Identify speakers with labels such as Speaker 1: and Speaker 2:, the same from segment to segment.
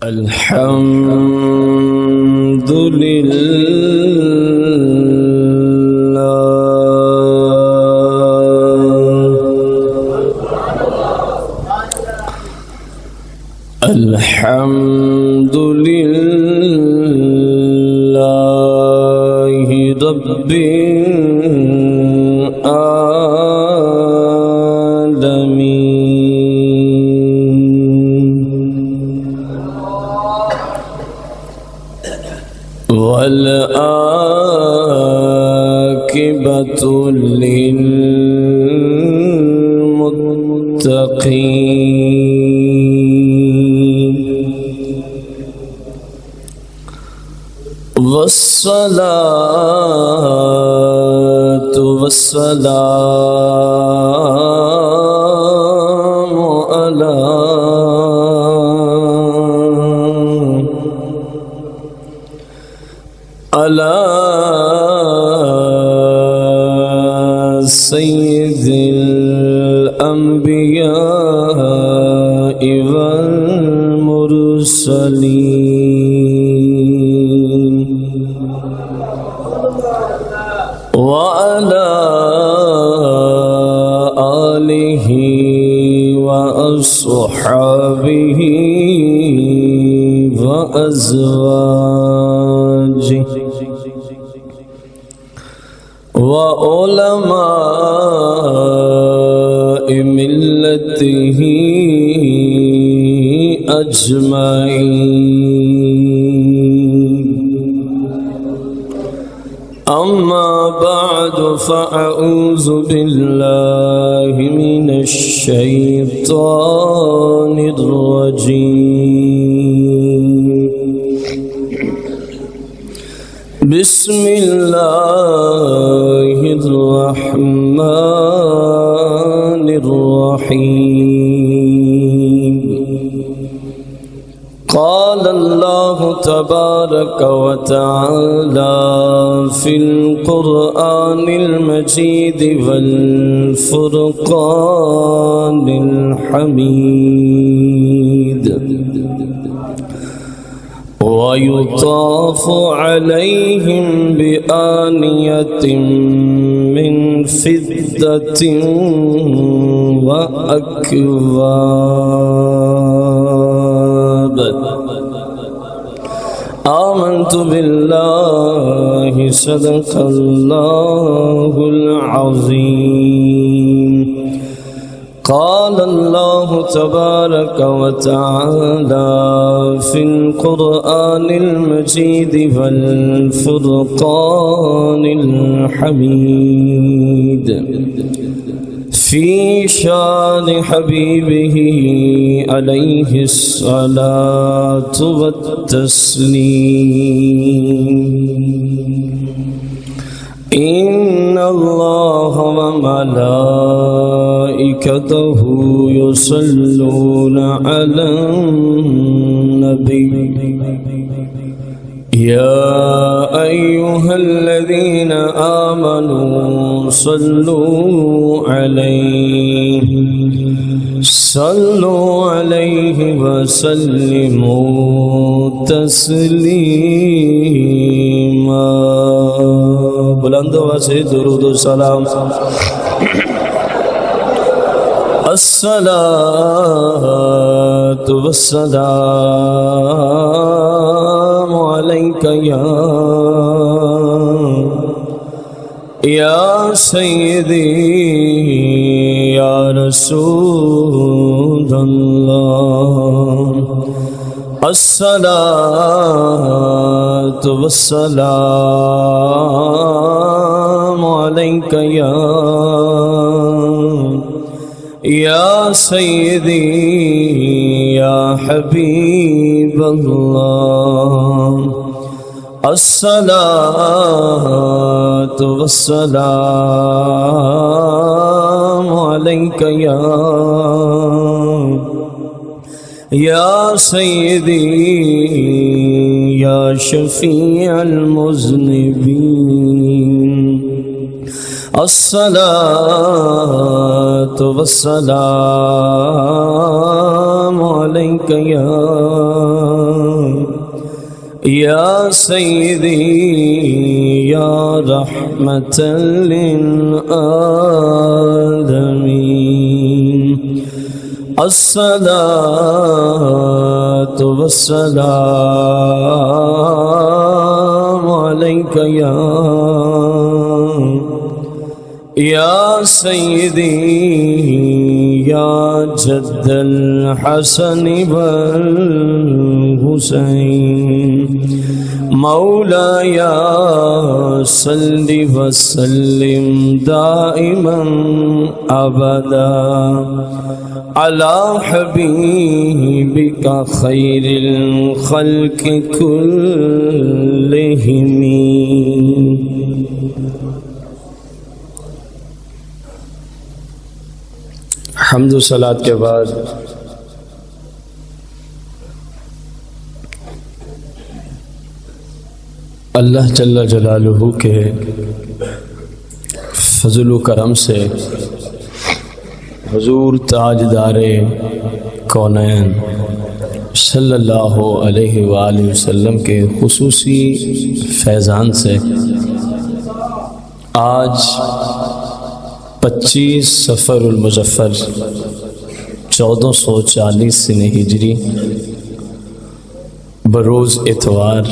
Speaker 1: الحمد لله الحمد لله رب والعاقبة للمتقين والصلاة والسلام على سيد الأنبياء والمرسلين وعلى آله وأصحابه وأزواجه وعلماء ملته أجمعين أما بعد فأعوذ بالله من الشيطان الرجيم بسم الله الرحمن الرحيم قال الله تبارك وتعالى في القرآن المجيد والفرقان الحميد ويطاف عليهم بآنية من فضة وأكواب آمنت بالله صدق الله العظيم قال الله تبارك وتعالى في القرآن المجيد والفرقان الحميد في شان حبيبه عليه الصلاة والتسليم إن الله وملائكته يصلون على النبي يا أيها الذين آمنوا صلوا عليه وسلموا تسليما بلند واسع درود و سلام الصلاة والسلام عليك يا سيدي يا رسول الله الصلاة والسلام عليك يا سيدي يا حبيب الله الصلاة والسلام عليك يا سيدي يا شفيع المذنبين الصلاة والسلام عليك یا سیدی یا رحمت للعالمین الصلاة والسلام علیک یا سیدی یا جد الحسن والحسین مولاي صل وسلم دائما أبدا على حبيبك خير الخلق كلهم. حمد و صلات کے بعد اللہ جل جلالہ کے فضل و کرم سے حضور تاجدار کونین صلی اللہ علیہ وآلہ وسلم کے خصوصی فیضان سے آج 25 صفر المظفر 1440 سنہ ہجری بروز اتوار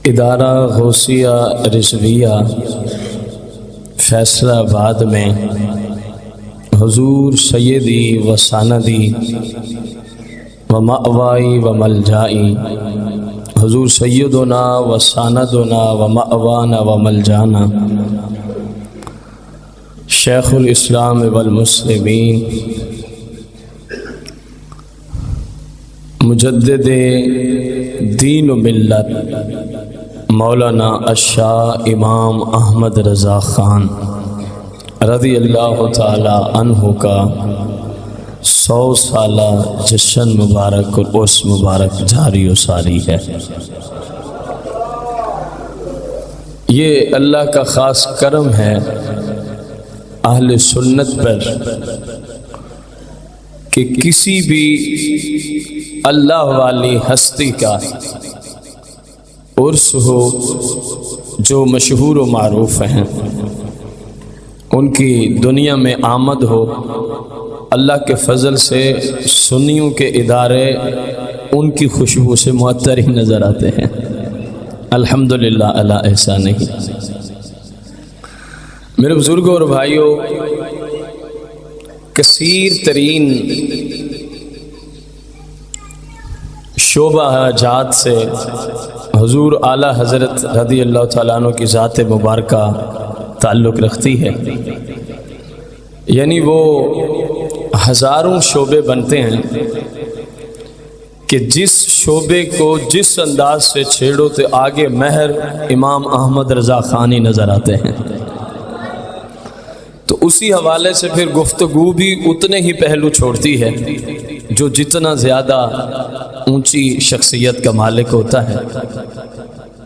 Speaker 1: ادارہ غوثیہ رضویہ فیصلہ آباد میں حضور سیدی و ساندی و مأوائی و ملجائی حضور سیدنا و ساندنا و مأوانا و ملجانا شیخ الاسلام والمسلمین مجدد دین و ملت مولانا الشاہ امام احمد رضا خان رضی اللہ تعالی عنہ کا 100 سالہ جشن مبارک اور عرس مبارک جاری و ساری ہے. یہ اللہ کا خاص کرم ہے اہل سنت پر کہ کسی بھی اللہ والی ہستی کا عرس ہو جو مشہور و معروف ہیں، ان کی دنیا میں آمد ہو، اللہ کے فضل سے سنیوں کے ادارے ان کی خوشبو سے معطر ہی نظر آتے ہیں. الحمدللہ علی احسانہ. میرے بزرگوں اور بھائیوں، کثیر ترین شعبہ جات سے حضور اعلیٰ حضرت رضی اللہ تعالیٰ عنہ کی ذات مبارکہ تعلق رکھتی ہے. یعنی وہ ہزاروں شعبے بنتے ہیں کہ جس شعبے کو جس انداز سے چھیڑو تو آگے مہر امام احمد رضا خانی نظر آتے ہیں. تو اسی حوالے سے پھر گفتگو بھی اتنے ہی پہلو چھوڑتی ہے جو جتنا زیادہ اونچی شخصیت کا مالک ہوتا ہے.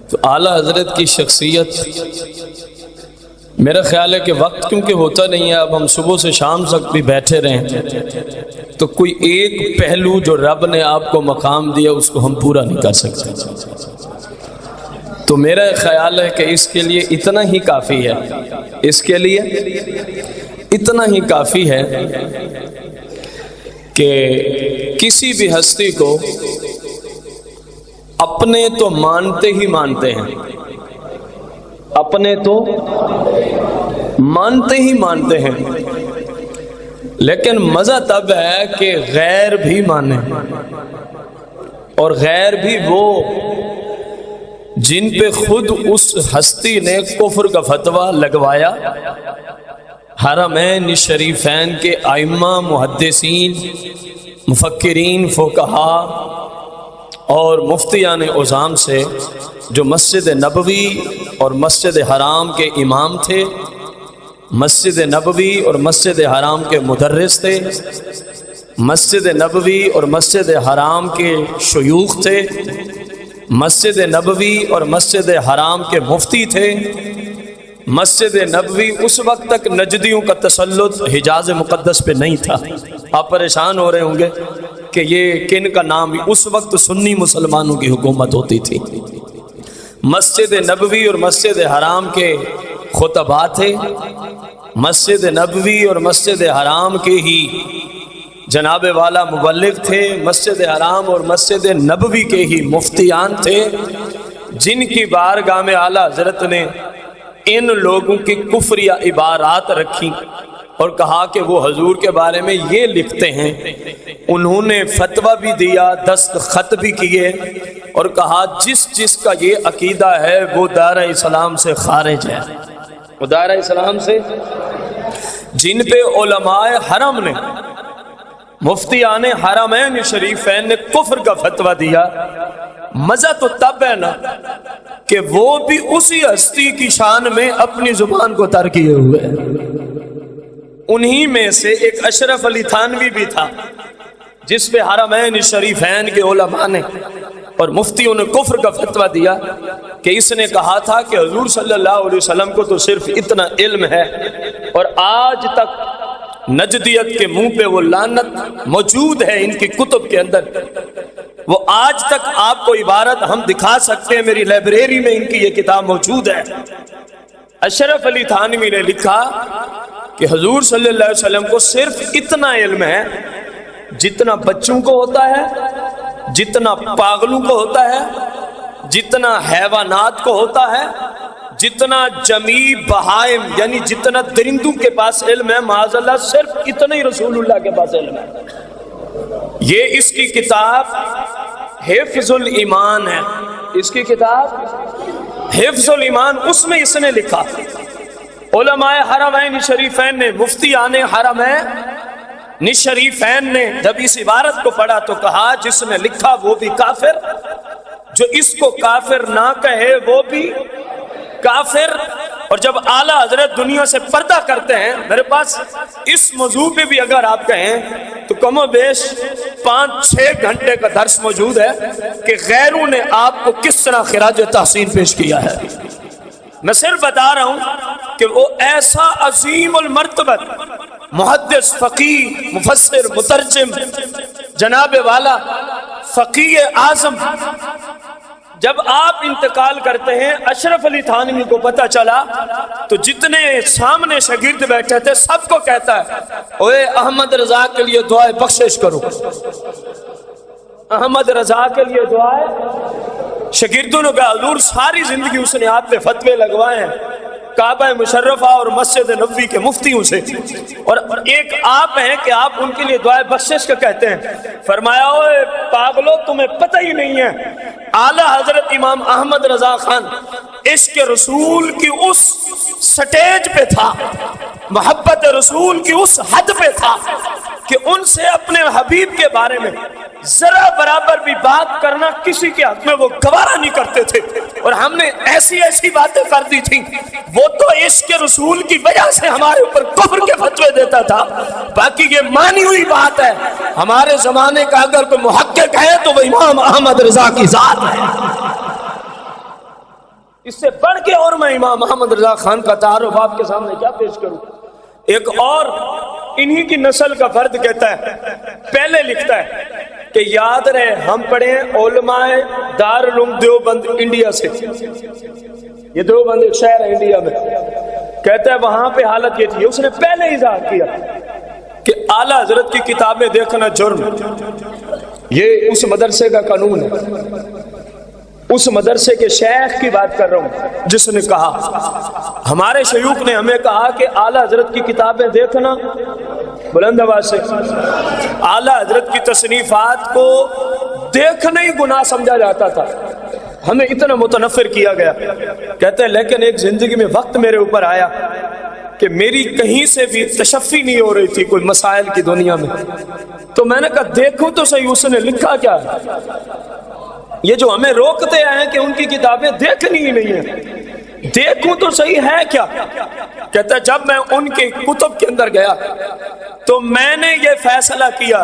Speaker 1: تو اعلیٰ حضرت کی شخصیت، میرا خیال ہے کہ وقت کیونکہ ہوتا نہیں ہے، اب ہم صبح سے شام تک بھی بیٹھے رہیں تو کوئی ایک پہلو جو رب نے آپ کو مقام دیا اس کو ہم پورا نہیں کر سکتے. تو میرا خیال ہے کہ اس کے لیے اتنا ہی کافی ہے، اس کے لیے اتنا ہی کافی ہے کہ کسی بھی ہستی کو اپنے تو مانتے ہی مانتے ہیں، اپنے تو مانتے ہی مانتے ہیں، لیکن مزہ تب ہے کہ غیر بھی مانے، اور غیر بھی وہ جن پہ خود اس ہستی نے کفر کا فتویٰ لگوایا. حرمین شریفین کے ائمہ، محدثین، مفکرین، فقہا اور مفتیان عظام سے جو مسجد نبوی اور مسجد حرام کے امام تھے، مسجد نبوی اور مسجد حرام کے مدرس تھے، مسجد نبوی اور مسجد حرام کے شیوخ تھے، مسجد نبوی اور مسجد حرام کے مفتی تھے. مسجد نبوی اس وقت تک نجدیوں کا تسلط حجاز مقدس پہ نہیں تھا. آپ پریشان ہو رہے ہوں گے کہ یہ کن کا نام، اس وقت سنی مسلمانوں کی حکومت ہوتی تھی، مسجد نبوی اور مسجد حرام کے خطباء تھے، مسجد نبوی اور مسجد حرام کے ہی جناب والا مبلغ تھے، مسجد حرام اور مسجد نبوی کے ہی مفتیان تھے، جن کی بارگاہ میں اعلیٰ حضرت نے ان لوگوں کی کفریہ عبارات رکھی اور کہا کہ وہ حضور کے بارے میں یہ لکھتے ہیں۔ انہوں نے فتویٰ بھی دیا، دستخط بھی کیے اور کہا جس کا یہ عقیدہ ہے وہ دائرہ اسلام سے خارج ہے، وہ دائرہ اسلام سے، جن پہ علماء حرم نے، مفتیان حرمین شریفین نے کفر کا فتویٰ دیا۔ مزہ تو تب ہے نا کہ وہ بھی اسی ہستی کی شان میں اپنی زبان کو تر کیے ہوئے ہیں۔ انہی میں سے ایک اشرف علی تھانوی بھی تھا جس پہ حرمین شریفین کے علماء نے اور مفتیوں نے کفر کا فتویٰ دیا کہ اس نے کہا تھا کہ حضور صلی اللہ علیہ وسلم کو تو صرف اتنا علم ہے، اور آج تک نجدیت کے منہ پہ وہ لعنت موجود ہے ان کی کتب کے اندر، وہ آج تک آپ کو عبارت ہم دکھا سکتے ہیں، میری لائبریری میں ان کی یہ کتاب موجود ہے۔ اشرف علی تھانوی نے لکھا کہ حضور صلی اللہ علیہ وسلم کو صرف اتنا علم ہے جتنا بچوں کو ہوتا ہے، جتنا پاگلوں کو ہوتا ہے، جتنا حیوانات کو ہوتا ہے، جتنا جمیع بہائم یعنی جتنا درندوں کے پاس علم ہے، معاذ اللہ صرف اتنا ہی رسول اللہ کے پاس علم ہے۔ یہ اس کی کتاب حفظ الایمان ہے، اس کی کتاب حفظ الایمان، اس میں اس نے لکھا علماء حرمین شریفین نے، مفتیان حرمین شریفین نے جب اس عبارت کو پڑھا تو کہا جس نے لکھا وہ بھی کافر، جو اس کو کافر نہ کہے وہ بھی کافر۔ اور جب اعلیٰ حضرت دنیا سے پردہ کرتے ہیں، میرے پاس اس موضوع پہ بھی اگر آپ کہیں تو کم و بیش 5-6 گھنٹے کا درس موجود ہے کہ غیروں نے آپ کو کس طرح خراج تحسین پیش کیا ہے۔ میں صرف بتا رہا ہوں کہ وہ ایسا عظیم المرتبت محدث، فقیہ، مفسر، مترجم، جناب والا فقیہ اعظم، جب آپ انتقال کرتے ہیں، اشرف علی تھانوی کو پتہ چلا تو جتنے سامنے شاگرد بیٹھے تھے سب کو کہتا ہے اوے احمد رضا کے لیے دعائے بخشش کرو، احمد رضا کے لیے دعائے۔ شاگردوں نے کہا حضور ساری زندگی اس نے آپ پہ فتوے لگوائے ہیں کعبہ مشرفہ اور مسجد نبوی کے مفتیوں سے، اور ایک آپ ہیں کہ آپ ان کے لیے دعائے بخشش کا کہتے ہیں۔ فرمایا اوے پاگلو تمہیں پتہ ہی نہیں ہے، اعلیٰ حضرت امام احمد رضا خان عشق رسول کی اس سٹیج پہ تھا، محبت رسول کی اس حد پہ تھا کہ ان سے اپنے حبیب کے بارے میں ذرا برابر بھی بات کرنا کسی کے حق میں وہ گوارا نہیں کرتے تھے، اور ہم نے ایسی ایسی باتیں کر دی تھی، وہ تو عشق رسول کی وجہ سے ہمارے اوپر کفر کے فتوے دیتا تھا، باقی یہ مانی ہوئی بات ہے۔ ہمارے زمانے کا اگر کوئی محقق ہے تو وہ امام احمد رضا کی ذات ہے۔ اس سے بڑھ کے اور میں امام احمد رضا خان کا تعارف آپ کے سامنے کیا پیش کروں۔ ایک اور انہی کی نسل کا فرد کہتا ہے، پہلے لکھتا ہے کہ یاد رہے ہم پڑھیں علماء دارالعلوم دیوبند انڈیا سے، یہ دیوبند ایک شہر ہے انڈیا میں، کہتا ہے وہاں پہ حالت یہ تھی، اس نے پہلے اظہار کیا کہ اعلیٰ حضرت کی کتابیں دیکھنا جرم، یہ اس مدرسے کا قانون ہے۔ اس مدرسے کے شیخ کی بات کر رہا ہوں جس نے کہا ہمارے شیوخ نے ہمیں کہا کہ اعلیٰ حضرت کی کتابیں دیکھنا، بلند آواز سے، اعلیٰ حضرت کی تصنیفات کو دیکھنا ہی گناہ سمجھا جاتا تھا، ہمیں اتنا متنفر کیا گیا۔ کہتے ہیں لیکن ایک زندگی میں وقت میرے اوپر آیا کہ میری کہیں سے بھی تشفی نہیں ہو رہی تھی کوئی مسائل کی دنیا میں، تو میں نے کہا دیکھوں تو صحیح اس نے لکھا کیا ہے۔ یہ جو ہمیں روکتے ہیں کہ ان کی کتابیں دیکھنی ہی نہیں ہے، دیکھوں تو صحیح ہے کیا۔ کہتا ہے جب میں ان کے کتب کے اندر گیا تو میں نے یہ فیصلہ کیا،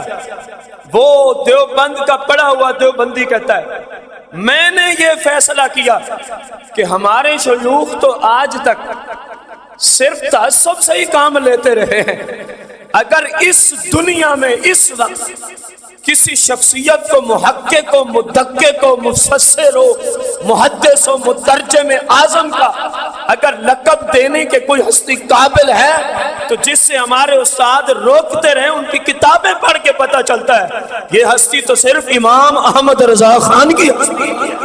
Speaker 1: وہ دیوبند کا پڑھا ہوا دیوبندی کہتا ہے میں نے یہ فیصلہ کیا کہ ہمارے شیوخ تو آج تک صرف تعصب سے ہی کام لیتے رہے ہیں، اگر اس دنیا میں اس وقت کسی شخصیت کو محقق و مدقق و مفسر و محدث و مترجم اعظم کا اگر لقب دینے کے کوئی ہستی قابل ہے تو جس سے ہمارے استاد روکتے رہے ان کی کتابیں پڑھ کے پتہ چلتا ہے یہ ہستی تو صرف امام احمد رضا خان کی ہستی ہے۔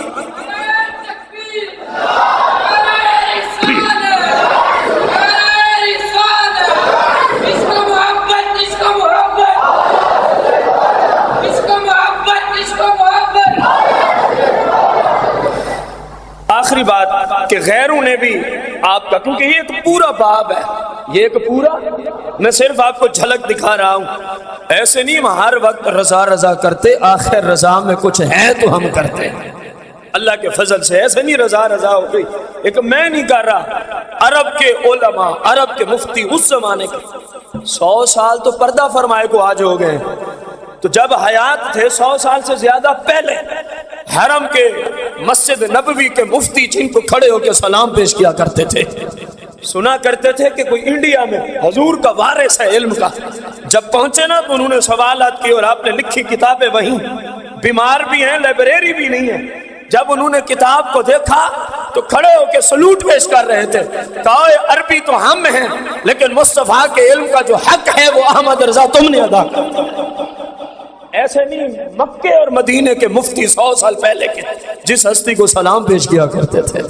Speaker 1: آخری بات کہ غیروں نے بھی آپ کا، کیونکہ یہ ایک پورا باب ہے، یہ ایک پورا، میں صرف آپ کو جھلک دکھا رہا ہوں، ایسے نہیں ہم ہر وقت رضا رضا کرتے، آخر رضا میں کچھ ہے تو ہم کرتے ہیں اللہ کے فضل سے، ایسے نہیں رضا رضا ہو گئی، ایک میں نہیں کر رہا، عرب کے علماء، عرب کے مفتی اس زمانے کے 100 سال تو پردہ فرمائے کو آج ہو گئے، تو جب حیات تھے 100 سال سے زیادہ پہلے حرم کے مسجد نبوی کے مفتی جن کو کھڑے ہو کے سلام پیش کیا کرتے تھے، سنا کرتے تھے کہ کوئی انڈیا میں حضور کا وارث ہے علم کا، جب پہنچے نا تو انہوں نے سوالات کی اور آپ نے لکھی کتابیں وہیں، بیمار بھی ہیں، لائبریری بھی نہیں ہے، جب انہوں نے کتاب کو دیکھا تو کھڑے ہو کے سلوٹ پیش کر رہے تھے، کہا عربی تو ہم ہیں لیکن مصطفیٰ کے علم کا جو حق ہے وہ احمد رضا تم نے ادا کر۔ ایسے نہیں، مکے اور مدینے کے مفتی 100 سال پہلے کے جس ہستی کو سلام پیش کیا کرتے تھے،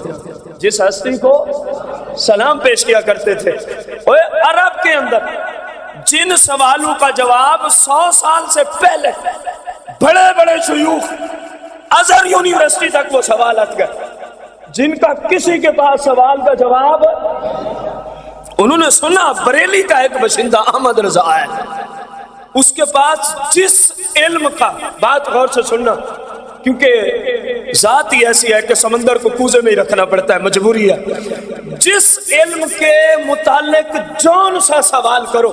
Speaker 1: جس ہستی کو سلام پیش کیا کرتے تھے، عرب کے اندر جن سوالوں کا جواب 100 سال سے پہلے بڑے بڑے شیوخ ازہر یونیورسٹی تک وہ سوالات گئے، جن کا کسی کے پاس سوال کا جواب، انہوں نے سنا بریلی کا ایک باشندہ احمد رضا ہے، اس کے پاس جس علم کا، بات غور سے سننا کیونکہ ذات ہی ایسی ہے کہ سمندر کو کوزے میں ہی رکھنا پڑتا ہے، مجبوری ہے، جس علم کے متعلق جون سا سوال کرو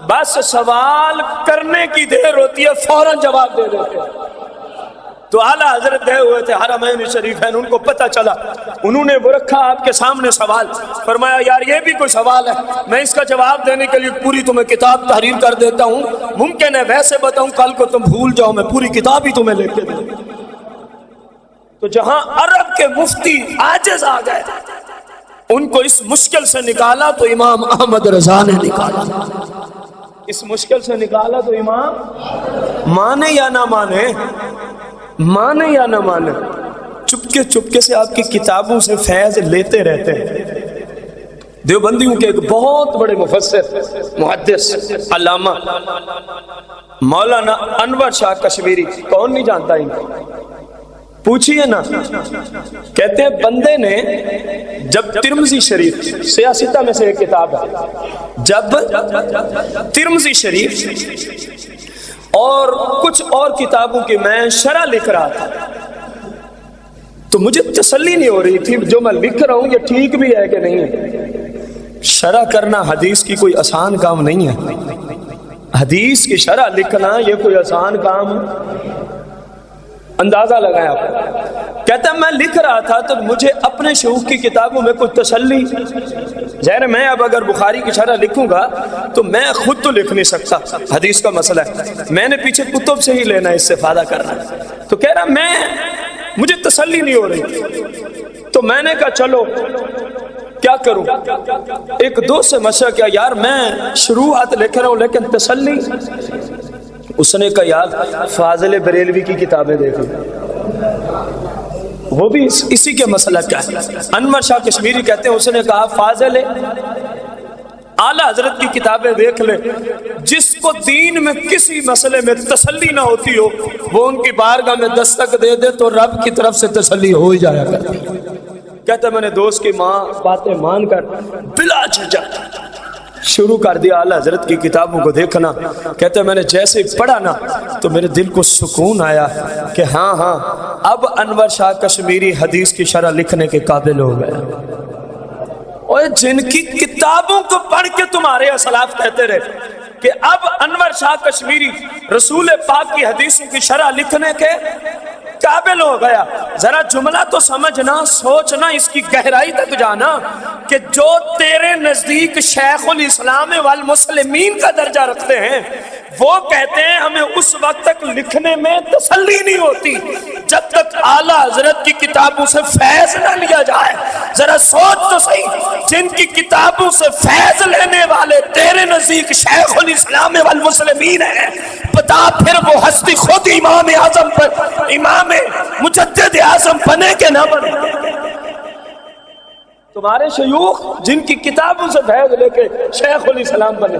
Speaker 1: بس سوال کرنے کی دیر ہوتی ہے فوراً جواب دے دیتے ہیں۔ تو اعلیٰ حضرت گئے ہوئے تھے حرمین شریفین، ان کو پتہ چلا، انہوں نے وہ رکھا آپ کے سامنے سوال، فرمایا یار یہ بھی کوئی سوال ہے، میں اس کا جواب دینے کے لیے پوری تمہیں کتاب تحریر کر دیتا ہوں، ممکن ہے ویسے بتاؤں کل کو تم بھول جاؤ، میں پوری کتاب ہی تمہیں لے کے دوں۔ تو جہاں عرب کے مفتی عاجز آ گئے، ان کو اس مشکل سے نکالا تو امام احمد رضا نے نکالا، اس مشکل سے نکالا تو امام، مانے یا نہ مانے، مانے یا نہ مانے، چپکے چپکے سے آپ کی کتابوں سے فیض لیتے رہتے ہیں۔ دیوبندیوں کے ایک بہت بڑے مفسر، محدث، علامہ مولانا انور شاہ کشمیری، کون نہیں جانتا ان کو، پوچھئے نا، کہتے ہیں بندے نے جب ترمذی شریف، سیاستہ میں سے ایک کتاب ہے، جب ترمذی شریف اور کچھ اور کتابوں کی میں شرح لکھ رہا تھا تو مجھے تسلی نہیں ہو رہی تھی جو میں لکھ رہا ہوں یہ ٹھیک بھی ہے کہ نہیں ہے۔ شرح کرنا حدیث کی کوئی آسان کام نہیں ہے، حدیث کی شرح لکھنا یہ کوئی آسان کام، اندازہ لگایا، کہتا ہے میں لکھ رہا تھا تو مجھے اپنے شیوخ کی کتابوں میں کچھ تسلی، ظاہر میں اب اگر بخاری کی شرح لکھوں گا تو میں خود تو لکھ نہیں سکتا، حدیث کا مسئلہ ہے، میں نے پیچھے کتب سے ہی لینا ہے، استفادہ کرنا ہے، تو کہہ رہا مجھے تسلی نہیں ہو رہی، تو میں نے کہا چلو کیا کروں، ایک دوست سے مشورہ کیا، یار میں شروعات لکھ رہا ہوں لیکن تسلی، اس نے کہا یار فاضل بریلوی کی کتابیں دیکھیں، وہ بھی اسی کے مسئلہ کیا ہے، انور شاہ کشمیری کہتے ہیں، اس نے کہا فاضل اعلیٰ حضرت کی کتابیں دیکھ لے، جس کو دین میں کسی مسئلے میں تسلی نہ ہوتی ہو وہ ان کی بارگاہ میں دستک دے دے تو رب کی طرف سے تسلی ہو ہی جایا کرتی۔ کہتے میں نے دوست کی باتیں مان کر بلا جھجک شروع کر دیا اعلیٰ حضرت کی کتابوں کو دیکھنا، کہتے ہیں میں نے جیسے پڑھا نا تو میرے دل کو سکون آیا کہ ہاں اب انور شاہ کشمیری حدیث کی شرح لکھنے کے قابل ہو گئے، اور جن کی کتابوں کو پڑھ کے تمہارے اسلاف کہتے رہے کہ اب انور شاہ کشمیری رسول پاک کی حدیثوں کی شرح لکھنے کے قابل ہو گیا، ذرا جملہ تو سمجھنا، سوچنا، اس کی گہرائی تک جانا کہ جو تیرے نزدیک شیخ الاسلام والمسلمین کا درجہ رکھتے ہیں، وہ کہتے ہیں ہمیں اس وقت تک لکھنے میں تسلی نہیں ہوتی جب تک اعلیٰ حضرت کی کتابوں سے فیض نہ لیا جائے۔ ذرا سوچ تو صحیح، جن کی کتابوں سے فیض لینے والے تیرے نزدیک شیخ الاسلام والمسلمین ہیں، بتا پھر وہ ہستی خود امام اعظم پر امام مجدد اعظم بنے کہ نہ بنے؟ تمہارے شیوخ جن کی کتابوں سے فیض لے کے شیخ الاسلام بنے۔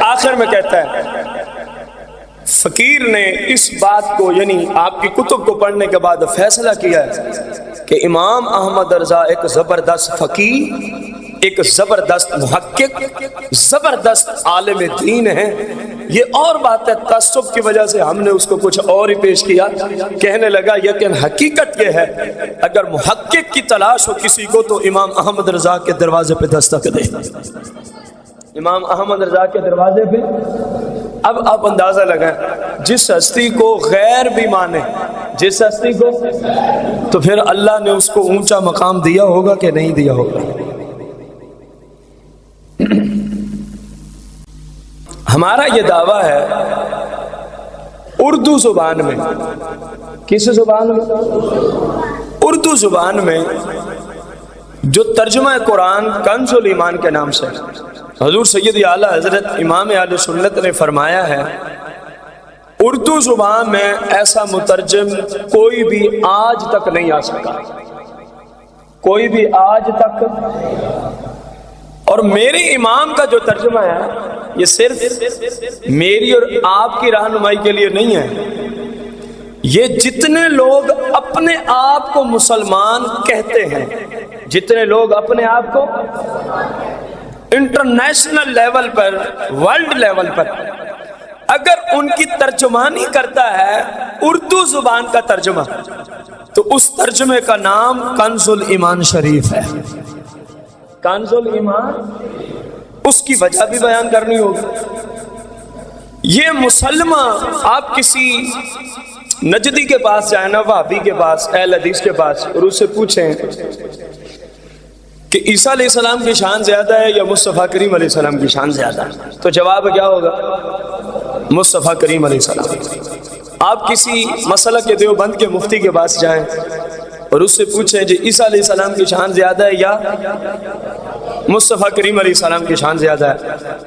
Speaker 1: آخر میں کہتا ہے فقیر نے اس بات کو یعنی آپ کی کتب کو پڑھنے کے بعد فیصلہ کیا ہے کہ امام احمد رضا ایک زبردست فقیر، ایک زبردست محقق، زبردست عالم دین ہے۔ یہ اور بات ہے، تعصب کی وجہ سے ہم نے اس کو کچھ اور ہی پیش کیا، کہنے لگا لیکن حقیقت یہ ہے اگر محقق کی تلاش ہو کسی کو تو امام احمد رضا کے دروازے پہ دستک دے، امام احمد رضا کے دروازے پہ۔ اب آپ اندازہ لگائیں جس ہستی کو غیر بھی مانے، جس ہستی کو، تو پھر اللہ نے اس کو اونچا مقام دیا ہوگا کہ نہیں دیا ہوگا؟ ہمارا یہ دعویٰ ہے اردو زبان میں، کس زبان میں؟ اردو زبان میں جو ترجمہ قرآن کنز الایمان کے نام سے حضور سید اعلیٰ حضرت امام اہل سنت نے فرمایا ہے، اردو زبان میں ایسا مترجم کوئی بھی آج تک نہیں آ سکا، کوئی بھی آج تک۔ اور میرے امام کا جو ترجمہ ہے یہ صرف میری اور آپ کی رہنمائی کے لیے نہیں ہے، یہ جتنے لوگ اپنے آپ کو مسلمان کہتے ہیں، جتنے لوگ اپنے آپ کو انٹرنیشنل لیول پر، ورلڈ لیول پر اگر ان کی ترجمانی کرتا ہے اردو زبان کا ترجمہ، تو اس ترجمے کا نام کنز الایمان شریف ہے۔ کنز الایمان، اس کی وجہ بھی بیان کرنی ہوگی۔ یہ مسلمہ آپ کسی نجدی کے پاس جائیں نا، وہابی کے پاس، اہل حدیث کے پاس، اور اس سے پوچھیں کہ عیسیٰ علیہ السلام کی شان زیادہ ہے یا مصطفیٰ کریم علیہ السلام کی شان زیادہ ہے، تو جواب کیا ہوگا؟ مصطفیٰ کریم علیہ السلام۔ آپ کسی مسئلہ کے دیوبند کے مفتی کے پاس جائیں اور اس سے پوچھیں جی عیسیٰ علیہ السلام کی شان زیادہ ہے یا مصطفیٰ کریم علیہ السلام کی شان زیادہ ہے،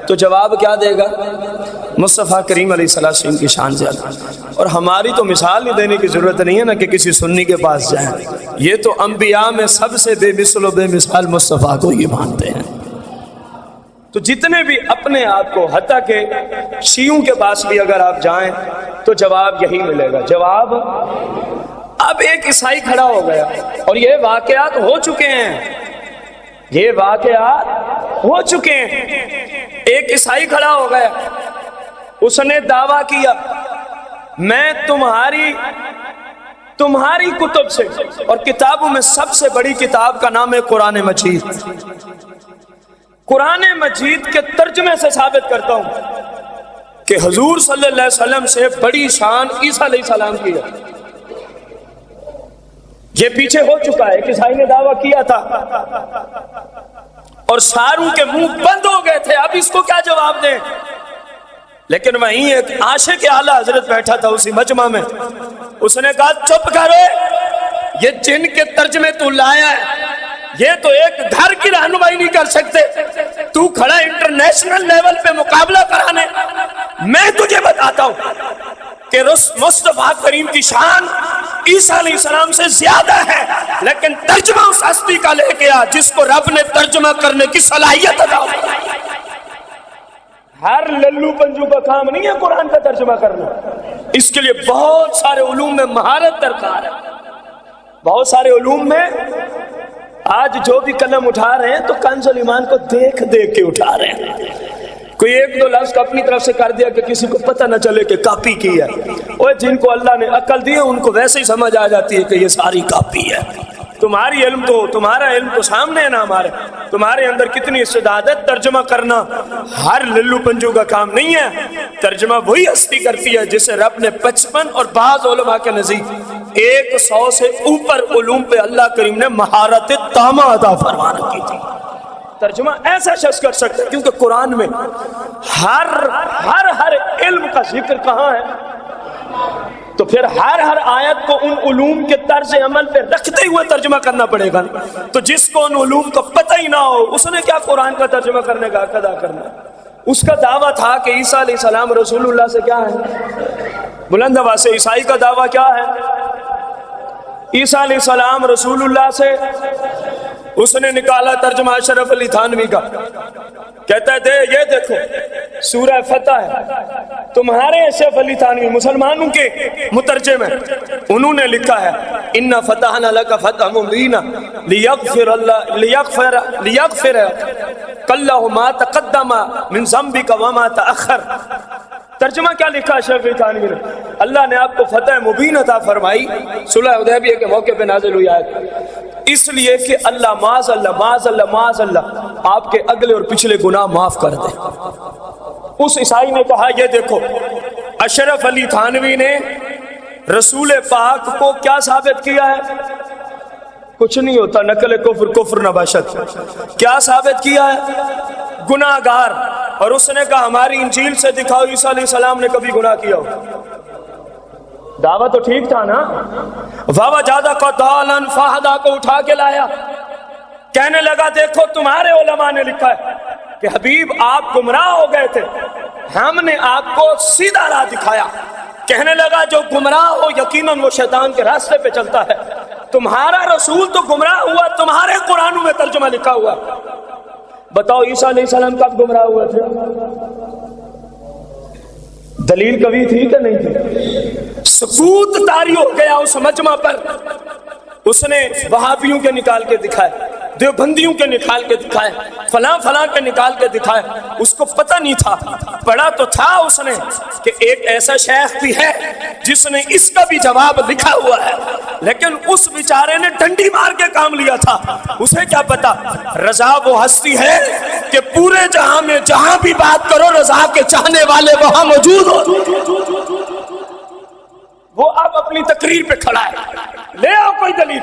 Speaker 1: تو جواب کیا دے گا؟ مصطفیٰ کریم علیہ السلام کی شان زیادہ۔ اور ہماری تو مثال نہیں دینے کی ضرورت نہیں ہے نا کہ کسی سنی کے پاس جائیں، یہ تو انبیاء میں سب سے بے مثل و بے مثال مصطفیٰ کو یہ مانتے ہیں۔ تو جتنے بھی اپنے آپ کو، حتیٰ کہ شیعوں کے پاس بھی اگر آپ جائیں تو جواب یہی ملے گا۔ جواب اب ایک عیسائی کھڑا ہو گیا، اور یہ واقعات ہو چکے ہیں، یہ واقعات ہو چکے ہیں۔ ایک عیسائی کھڑا ہو گیا، اس نے دعویٰ کیا میں تمہاری کتب سے، اور کتابوں میں سب سے بڑی کتاب کا نام ہے قرآن مجید، قرآن مجید کے ترجمے سے ثابت کرتا ہوں کہ حضور صلی اللہ علیہ وسلم سے بڑی شان عیسیٰ علیہ السلام کی ہے۔ یہ پیچھے ہو چکا ہے، ایک عیسائی نے دعویٰ کیا تھا اور ساروں کے منہ بند ہو گئے تھے، اب اس کو کیا جواب دیں؟ لیکن وہیں ایک عاشق اعلیٰ حضرت بیٹھا تھا اسی مجمع میں، اس نے کہا چپ کرو، یہ جن کے ترجمے تو لایا ہے یہ تو ایک گھر کی رہنمائی نہیں کر سکتے، تو کھڑا انٹرنیشنل لیول پہ مقابلہ کرانے۔ میں تجھے بتاتا ہوں کہ مصطفیٰ کریم کی شان عیسیٰ علیہ السلام سے زیادہ ہے، لیکن ترجمہ اس ہستی کا لے کے آ جس کو رب نے ترجمہ کرنے کی صلاحیت عطا کی۔ ہر للو پنجو کا کام نہیں ہے قرآن کا ترجمہ کرنا، اس کے لیے بہت سارے علوم میں مہارت درکار ہے، بہت سارے علوم میں۔ آج جو بھی قلم اٹھا رہے ہیں تو کنز الایمان کو دیکھ دیکھ کے اٹھا رہے ہیں، کوئی ایک دو لفظ کو اپنی طرف سے کر دیا کہ کسی کو پتہ نہ چلے کہ کاپی کی ہے، اور جن کو اللہ نے عقل دی ہے ان کو ویسے ہی سمجھ آ جاتی ہے کہ یہ ساری کاپی ہے، تمہاری علم تو تمہارا علم تو سامنے ہے نا ہمارے، تمہارے اندر کتنی استعداد ہے۔ ترجمہ کرنا ہر للو پنجو کا کام نہیں ہے، ترجمہ وہی ہستی کرتی ہے جسے رب نے 55 اور بعض علماء کے نزدیک 100 سے اوپر علوم پہ اللہ کریم نے مہارت تامہ عطا فرمانا کی تھی۔ ترجمہ ایسا شخص کر سکتا ہے، کیونکہ قرآن میں ہر علم کا ذکر کہاں ہے، تو پھر ہر آیت کو ان علوم کے طرز عمل پہ رکھتے ہوئے ترجمہ کرنا پڑے گا۔ تو جس کو ان علوم کا پتہ ہی نہ ہو، اس نے کیا قرآن کا ترجمہ کرنے کا حق ادا کرنا؟ اس کا دعویٰ تھا کہ عیسیٰ علیہ السلام رسول اللہ سے کیا ہے، بلند آواز سے عیسائی کا دعویٰ کیا ہے، عیسیٰ علیہ السلام رسول اللہ سے، اس نے نکالا ترجمہ اشرف علی تھانوی کا، کہتا ہے یہ دیکھو سورہ فتح ہے، تمہارے اشرف علی تھانوی مسلمانوں کے مترجم ہیں، انہوں نے لکھا ہے اِنَّا فَتَحْنَا لَكَ فَتْحًا مُبِينًا لِيَغْفِرَ اللَّهُ مَا تَقَدَّمَ مِن ذَنبِكَ وَمَا تَأَخَّرَ۔ ترجمہ کیا لکھا اشرف علی تھانوی نے؟ اللہ نے آپ کو فتح مبین عطا فرمائی، صلح حدیبیہ کے موقع پہ نازل ہوئی آیت، اس لیے کہ اللہ معاذ اللہ آپ کے اگلے اور پچھلے گناہ معاف کر دے۔ اس عیسائی نے کہا یہ دیکھو اشرف علی تھانوی نے رسول پاک کو کیا ثابت کیا ہے؟ کچھ نہیں ہوتا، نقل کفر نباشت۔ کیا ثابت کیا ہے؟ گناہ گار۔ اور اس نے کہا ہماری انجیل سے دکھاؤ عیسیٰ علیہ السلام نے کبھی گناہ کیا ہو۔ دعویٰ تو ٹھیک تھا نا؟ وَوَجَدَكَ ضَالًا فَهَدَىٰ کو اٹھا کے لایا، کہنے لگا دیکھو تمہارے علماء نے لکھا ہے کہ حبیب آپ گمراہ ہو گئے تھے، ہم نے آپ کو سیدھا راہ دکھایا۔ کہنے لگا جو گمراہ ہو یقیناً وہ شیطان کے راستے پہ چلتا ہے، تمہارا رسول تو گمراہ ہوا، تمہارے قرآنوں میں ترجمہ لکھا ہوا۔ بتاؤ عیسیٰ علیہ السلام کب گمراہ ہوئے تھے؟ دلیل کبھی تھی کہ نہیں تھی؟ ثبوت طاری ہو گیا اس مجمع پر، اس نے وہابیوں کے نکال کے دکھائے، دیوبندیوں کے نکال کے دکھائے، فلاں کے نکال کے دکھائے، اس کو پتہ نہیں تھا، پڑھا تو تھا اس نے کہ ایک ایسا شیخ بھی ہے جس نے اس کا بھی جواب لکھا ہوا ہے، لیکن اس بیچارے نے ڈنڈی مار کے کام لیا تھا۔ اسے کیا پتا رضا وہ ہستی ہے کہ پورے جہاں میں جہاں بھی بات کرو رضا کے چاہنے والے وہاں موجود ہو۔ وہ اب اپنی تقریر پہ کھڑا ہے، لے آؤ کوئی دلیل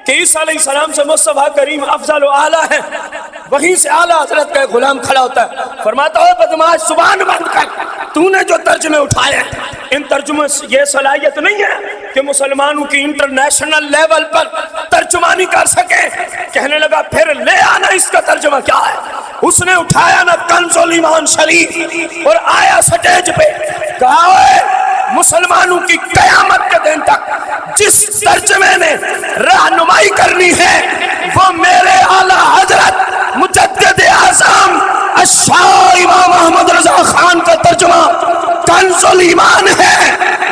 Speaker 1: کہ عیسیٰ علیہ السلام سے مصطفیٰ کریم افضل و اعلیٰ ہے، وہیں سے اعلیٰ حضرت کا غلام کھڑا ہوتا ہے، فرماتا ہے بدماش زبان بند کر، تو نے جو ترجمے اٹھائے ہیں ان ترجمے سے یہ صلاحیت نہیں ہے کہ مسلمانوں کی انٹرنیشنل لیول پر ترجمانی کر سکے۔ کہنے لگا پھر لے آنا اس کا ترجمہ کیا ہے۔ اس نے اٹھایا نا کنز الایمان شریف اور آیا سٹیج پہ، کہا مسلمانوں کی قیامت کے دن تک جس ترجمے نے رہنمائی کرنی ہے وہ میرے اعلیٰ حضرت مجدد اعظم الشاہ امام احمد رضا خان کا ترجمہ کنز الایمان ہے۔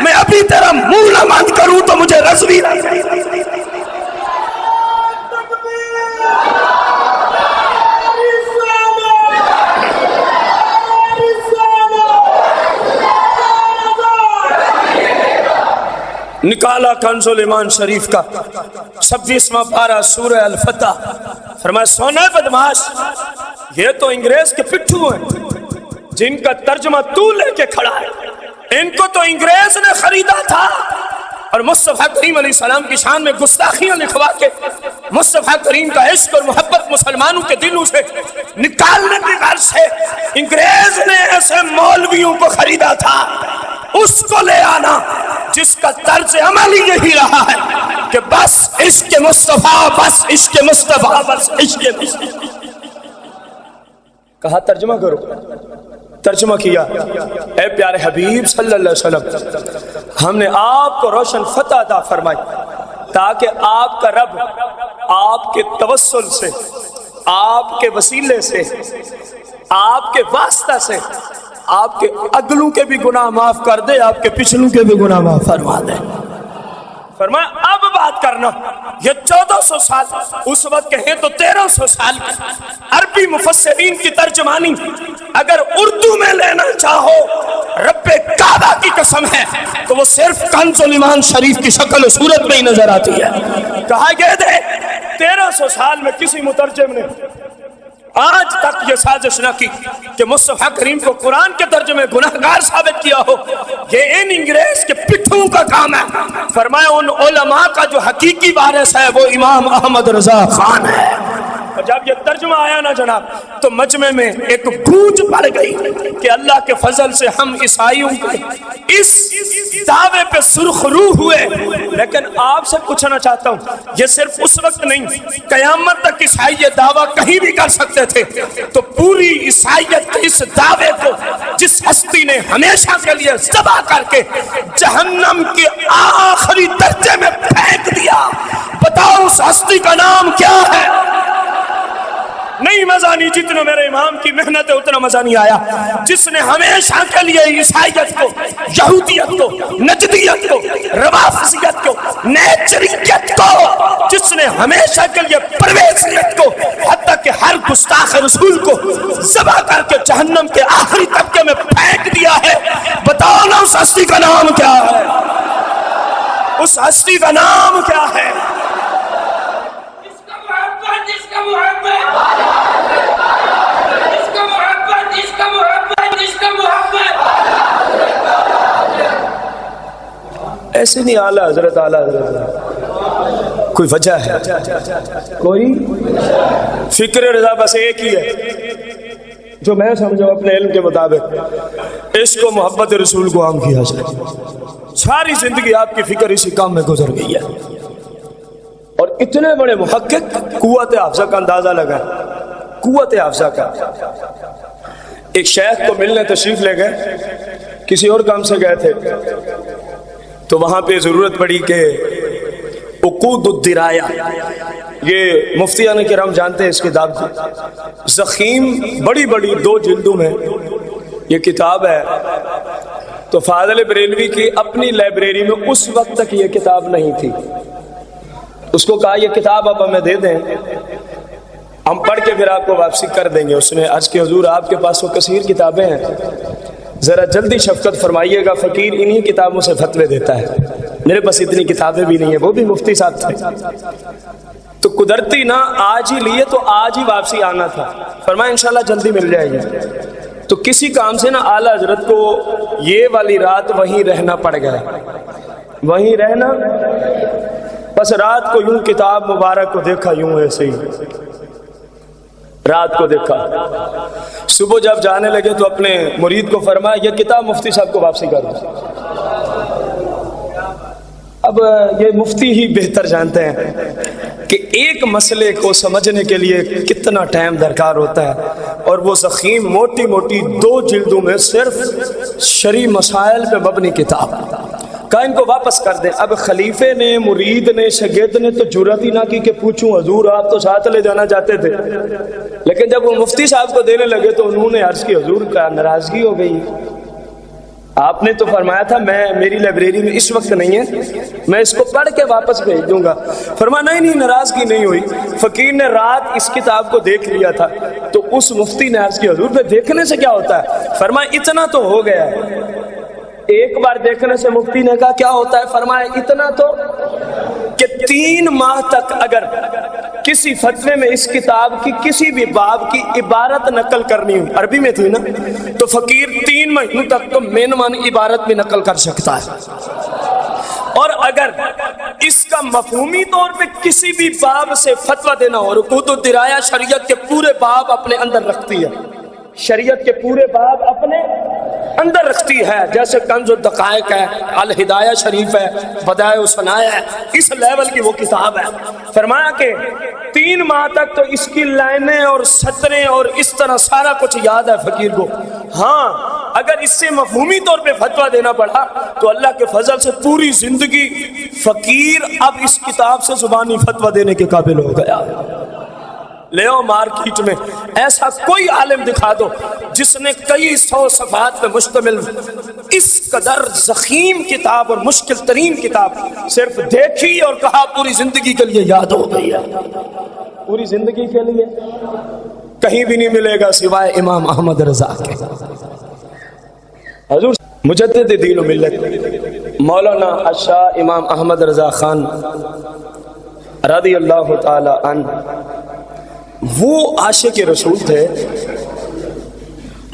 Speaker 1: میں ابھی تیرا منہ نہ بند کروں تو مجھے رضوی نکالا کنز الایمان شریف کا 26واں پارہ سورہ الفتح، فرمایا سونا بدماش یہ تو انگریز کے پٹھو ہیں جن کا ترجمہ تو لے کے کھڑا ہے، ان کو تو انگریز نے خریدا تھا، اور مصطفیٰ کریم علیہ السلام کی شان میں گستاخیاں لکھوا کے مصطفیٰ کریم کا عشق اور محبت مسلمانوں کے دلوں سے نکالنے کی غرض سے انگریز نے ایسے مولویوں کو خریدا تھا۔ اس کو لے آنا جس کا طرز عمل ہی یہی رہا ہے کہ بس عشق مصطفیٰ، بس عشق مصطفیٰ، بس عشق مصطفیٰ۔ کہا ترجمہ کرو، ترجمہ کیا۔ اے پیارے حبیب صلی اللہ علیہ وسلم، ہم نے آپ کو روشن فتح عطا فرمائی تاکہ آپ کا رب آپ کے توسل سے، آپ کے وسیلے سے، آپ کے واسطہ سے آپ کے اگلوں کے بھی گناہ معاف کر دے، آپ کے پچھلوں کے بھی گناہ معاف فرما دے۔ فرمایا اب بات کرنا، یہ 1400 سال اس وقت کہیں تو 1300 سال عربی مفسرین کی ترجمانی اگر اردو میں لینا چاہو رب کعبہ کی قسم ہے تو وہ صرف کنز الایمان شریف کی شکل و صورت میں ہی نظر آتی ہے۔ کہا یہ دے 1300 سال میں کسی مترجم نے آج تک یہ سازش نہ کی کہ مصطفیٰ کریم کو قرآن کے ترجمے گناہگار ثابت کیا ہو. یہ ان انگریز کے پٹھوں کا کام ہے. فرمایا ان علماء کا جو حقیقی وارث ہے وہ امام احمد رضا خان ہے. اور جب یہ ترجمہ آیا نا جناب تو مجمع میں ایک گونج پڑ گئی کہ اللہ کے فضل سے ہم عیسائیوں کے اس دعوے پہ سرخ روح ہوئے. لیکن آپ سے پوچھنا چاہتا ہوں یہ صرف اس وقت نہیں، قیامت تک عیسائی یہ دعویٰ کہیں بھی کر سکتے تھے. تو پوری عیسائیت کے اس دعوے کو جس ہستی نے ہمیشہ کے لیے ذبح کر کے جہنم کے آخری درجے میں پھینک دیا، بتاؤ اس ہستی کا نام کیا ہے؟ نہیں مزہ نہیں، جتنا میرے امام کی محنت ہے اتنا مزہ نہیں آیا. جس نے ہمیشہ کے لیے عیسائیت کو، یہودیت کو، نجدیت کو، روافضیت کو، نیچریت کو، جس نے ہمیشہ کے لیے پرویزیت کو، حتیٰ کہ ہر گستاخ رسول کو ذبح کر کے جہنم کے آخری طبقے میں پھینک دیا ہے، بتاؤ نا اس ہستی کا نام کیا ہے؟ اس ہستی کا نام کیا ہے؟ ایسے نہیں اعلیٰ حضرت کوئی وجہ ہے، کوئی فکر رضا بس ایک ہی ہے جو میں سمجھو اپنے علم کے مطابق عشق و محبت رسول کو عام کیا جائے. ساری زندگی آپ کی فکر اسی کام میں گزر گئی ہے. اور اتنے بڑے محقق قوت حافظہ کا اندازہ لگا، قوت حافظہ کا. ایک شیخ کو ملنے تشریف لے گئے، کسی اور کام سے گئے تھے، تو وہاں پہ ضرورت پڑی کہ عقود الدرایہ، یہ مفتیان کرام جانتے ہیں اس کتاب کو، زخیم بڑی بڑی 2 جلدوں میں یہ کتاب ہے. تو فاضل بریلوی کی اپنی لائبریری میں اس وقت تک یہ کتاب نہیں تھی. اس کو کہا یہ کتاب آپ ہمیں دے دیں، ہم پڑھ کے پھر آپ کو واپسی کر دیں گے. اس نے عرض کہ حضور آپ کے پاس وہ کثیر کتابیں ہیں، ذرا جلدی شفقت فرمائیے گا، فقیر انہی کتابوں سے فتوے دیتا ہے، میرے پاس اتنی کتابیں بھی نہیں ہیں. وہ بھی مفتی صاحب تھے. تو قدرتی نہ آج ہی لیے تو آج ہی واپسی آنا تھا. فرمایا انشاءاللہ جلدی مل جائے گی. تو کسی کام سے نا اعلیٰ حضرت کو یہ والی رات وہیں رہنا پڑ گیا، وہیں رہنا. بس رات کو یوں کتاب مبارک کو دیکھا، یوں ایسے ہی رات کو دیکھا. صبح جب جانے لگے تو اپنے مرید کو فرمایا یہ کتاب مفتی صاحب کو واپسی کر دو. اب یہ مفتی ہی بہتر جانتے ہیں کہ ایک مسئلے کو سمجھنے کے لیے کتنا ٹائم درکار ہوتا ہے. اور وہ زخیم موٹی موٹی 2 جلدوں میں صرف شرعی مسائل پہ مبنی کتاب، کہا ان کو واپس کر دیں. اب خلیفے نے، مرید نے، شاگرد نے تو جرأت ہی نہ کی کہ پوچھوں حضور آپ تو ساتھ لے جانا چاہتے تھے. لیکن جب وہ مفتی صاحب کو دینے لگے تو انہوں نے عرض کی حضور کا ناراضگی ہو گئی، آپ نے تو فرمایا تھا میری لائبریری میں اس وقت نہیں ہے، میں اس کو پڑھ کے واپس بھیج دوں گا. فرمایا نہیں، ناراضگی نہیں ہوئی. فقیر نے رات اس کتاب کو دیکھ لیا تھا. تو اس مفتی نے عرض کی حضور پہ دیکھنے سے کیا ہوتا ہے؟ فرمایا اتنا تو ہو گیا ہے. ایک بار دیکھنے سے مفتی نے کہا کیا ہوتا ہے؟ فرمایا اتنا تو کہ 3 ماہ تک اگر کسی فتوے میں اس کتاب کی کسی بھی باب کی عبارت نقل کرنی ہو، عربی میں تھی نا، تو فقیر 3 مہینوں تک تو من عبارت بھی نقل کر سکتا ہے. اور اگر اس کا مفہومی طور پہ کسی بھی باب سے فتویٰ دینا ہو، عقود الدرایہ شریعت کے پورے باب اپنے اندر رکھتی ہے، شریعت کے پورے باب اپنے اندر رکھتی ہے، جیسے کنز الدقائق ہے، الہدایہ شریف ہے، بدائع الثناء ہے، اس لیول کی وہ کتاب ہے. فرمایا کہ 3 ماہ تک تو اس کی لائنیں اور سطریں اور اس طرح سارا کچھ یاد ہے فقیر کو. ہاں اگر اس سے مفہومی طور پہ فتویٰ دینا پڑا تو اللہ کے فضل سے پوری زندگی فقیر اب اس کتاب سے زبانی فتویٰ دینے کے قابل ہو گیا. لے آؤ مارکیٹ میں ایسا کوئی عالم دکھا دو جس نے کئی 100 صفحات پہ مشتمل اس قدر زخیم کتاب اور مشکل ترین کتاب صرف دیکھی اور کہا پوری زندگی کے لیے یاد ہو گئی ہے. پوری زندگی کے لیے کہیں بھی نہیں ملے گا سوائے امام احمد رضا کے. حضور مجدد دین و ملت مولانا الشاہ امام احمد رضا خان رضی اللہ تعالی عنہ وہ عاشق رسول تھے.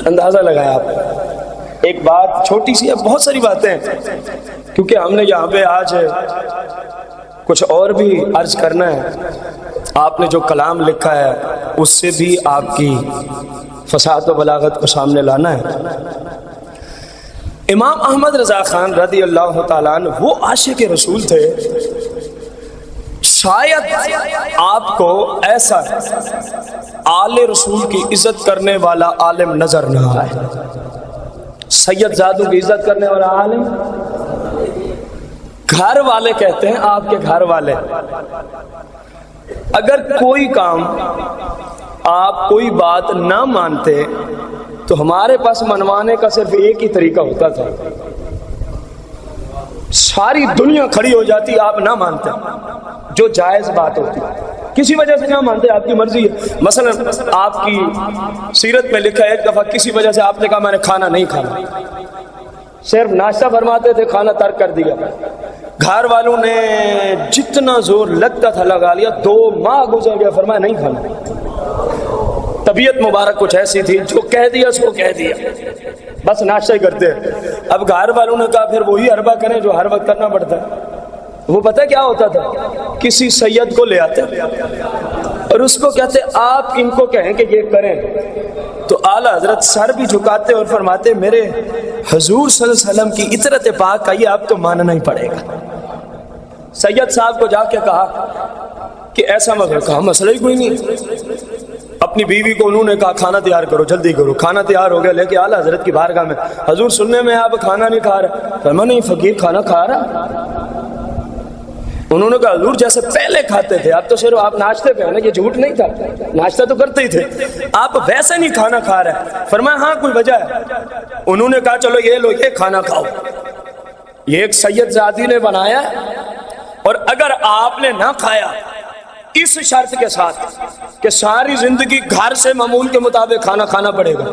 Speaker 1: اندازہ لگایا آپ. ایک بات چھوٹی سی ہے، بہت ساری باتیں ہیں کیونکہ ہم نے یہاں پہ آج کچھ اور بھی عرض کرنا ہے. آپ نے جو کلام لکھا ہے اس سے بھی آپ کی فصاحت و بلاغت کو سامنے لانا ہے. امام احمد رضا خان رضی اللہ تعالیٰ عنہ وہ عاشق رسول تھے. شاید آپ کو ایسا آل رسول کی عزت کرنے والا عالم نظر نہ آئے. سید زادوں کی عزت کرنے والا عالم، گھر والے کہتے ہیں آپ کے گھر والے، اگر کوئی کام آپ کوئی بات نہ مانتے تو ہمارے پاس منوانے کا صرف ایک ہی طریقہ ہوتا تھا. ساری دنیا کھڑی ہو جاتی، آپ نہ مانتے، جو جائز بات ہوتی، کسی وجہ سے نہ مانتے، آپ کی مرضی ہے. مثلا آپ کی سیرت میں لکھا ہے ایک دفعہ کسی وجہ سے آپ نے کہا میں نے کھانا نہیں کھانا، صرف ناشتہ فرماتے تھے، کھانا ترک کر دیا. گھر والوں نے جتنا زور لگتا تھا لگا لیا، 2 ماہ گزر گیا، فرمایا نہیں کھانا. طبیعت مبارک کچھ ایسی تھی، جو کہہ دیا اس کو کہہ دیا، بس ناشتہ ہی کرتے ہیں. اب گھر والوں نے کہا پھر وہی حربہ کریں جو ہر وقت کرنا پڑتا ہے. وہ پتہ کیا ہوتا تھا؟ کسی سید کو لے آتے اور اس کو کہتے آپ ان کو کہیں کہ یہ کریں، تو اعلیٰ حضرت سر بھی جھکاتے اور فرماتے میرے حضور صلی اللہ علیہ وسلم کی اطرت پاک کا یہ آپ تو ماننا ہی پڑے گا. سید صاحب کو جا کے کہا کہ ایسا مگر، کہا مسئلہ ہی کوئی نہیں. اپنی بیوی کو انہوں نے کہا کھانا تیار کرو، جلدی کرو. کھانا تیار ہو گیا، لے کے اعلیٰ حضرت کی بارگاہ میں. حضور سننے میں آپ کھانا نہیں کھا رہے. فرمایا نہیں فقیر کھانا کھا رہا. انہوں نے کہا حضور جیسے پہلے کھاتے تھے، اب تو صرف آپ ناشتے پہ ہیں نا، یہ جھوٹ نہیں تھا، ناشتہ تو کرتے ہی تھے، آپ ویسے نہیں کھانا کھا رہے. فرمایا ہاں کوئی وجہ ہے. انہوں نے کہا چلو یہ لو، یہ کھانا کھاؤ، یہ ایک سید زادی نے بنایا اور اگر آپ نے نہ کھایا اس شرط کے ساتھ کہ ساری زندگی گھر سے معمول کے مطابق کھانا کھانا پڑے گا،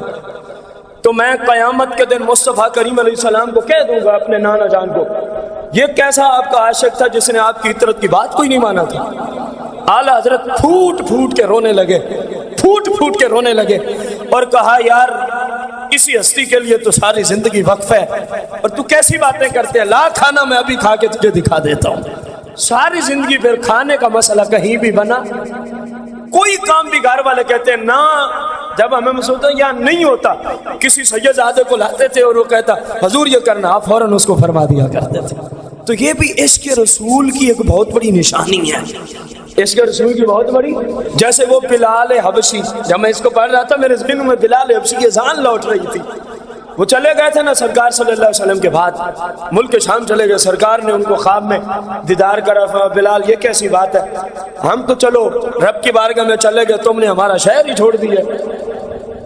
Speaker 1: تو میں قیامت کے دن مصطفیٰ کریم علیہ السلام کو کہہ دوں گا اپنے نانا جان کو یہ کیسا آپ کا عاشق تھا جس نے آپ کی اطرت کی بات کوئی نہیں مانا تھا. اعلیٰ حضرت پھوٹ پھوٹ کے رونے لگے، پھوٹ پھوٹ کے رونے لگے اور کہا یار اسی ہستی کے لیے تو ساری زندگی وقف ہے اور تو کیسی باتیں کرتے ہیں، لا کھانا میں ابھی کھا کے تجھے دکھا دیتا ہوں. ساری زندگی پھر کھانے کا مسئلہ کہیں بھی بنا، کوئی کام بھی گھر والے کہتے ہیں نہ، جب ہمیں محسوس ہوتا یا نہیں ہوتا کسی سید زادے کو لاتے تھے اور وہ کہتا حضور یہ کرنا، آپ فوراً اس کو فرما دیا کرتے تھے. تو یہ بھی عشق رسول کی ایک بہت بڑی نشانی ہے، عشق رسول کی بہت بڑی. جیسے وہ بلال حبشی، جب میں اس کو پڑھ رہا تھا میرے ذہن میں بلال حبشی کی اذان لوٹ رہی تھی. وہ چلے گئے تھے نا سرکار صلی اللہ علیہ وسلم کے بعد ملک شام چلے گئے. سرکار نے ان کو خواب میں دیدار کرا، بلال یہ کیسی بات ہے، ہم تو چلو رب کی بارگاہ میں چلے گئے، تم نے ہمارا شہر ہی چھوڑ دیا،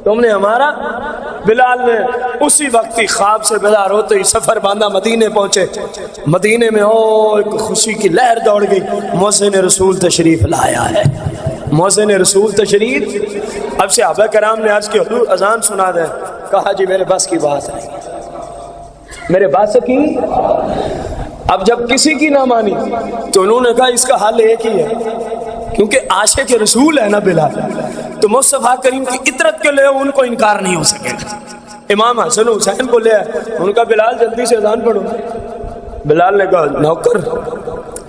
Speaker 1: تم نے ہمارا. بلال نے اسی وقت ہی خواب سے بیدار ہوتے ہی سفر باندھا، مدینے پہنچے. مدینے میں ایک خوشی کی لہر دوڑ گئی، مؤذن رسول تشریف لایا ہے، مؤذن رسول تشریف. اب صحابہ کرام نے عرض کی حضور اذان سنا دیں. کہا جی میرے بس کی بات ہے، میرے بس کی. اب جب کسی کی نہ مانی تو انہوں نے کہا اس کا حل ایک ہی ہے، کیونکہ عاشق رسول ہے نا بلال، تو مصطفیٰ کریم کی اطرت کے لئے ان کو انکار نہیں ہو سکے گا. امام حسن حسین کو لے ان کا بلال جلدی سے اذان پڑھو. بلال نے کہا نوکر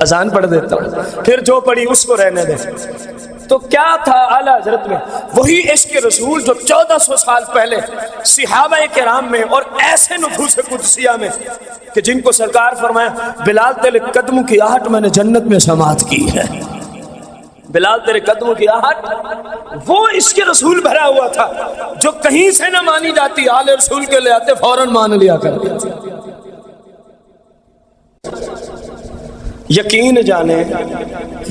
Speaker 1: اذان پڑھ دیتا ہوں، پھر جو پڑھی اس کو رہنے دے. تو کیا تھا اعلیٰ حضرت میں؟ وہی عشق رسول جو 1400 سال پہلے صحابہ کرام میں اور ایسے نفوس قدسیہ میں کہ جن کو سرکار فرمایا بلال تیرے قدموں کی آہٹ میں نے جنت میں سماعت کی ہے. بلال تیرے قدموں کی آہٹ، وہ عشق رسول بھرا ہوا تھا جو کہیں سے نہ مانی جاتی، آل رسول کے لے آتے فوراً مان لیا کرتے. یقین جانے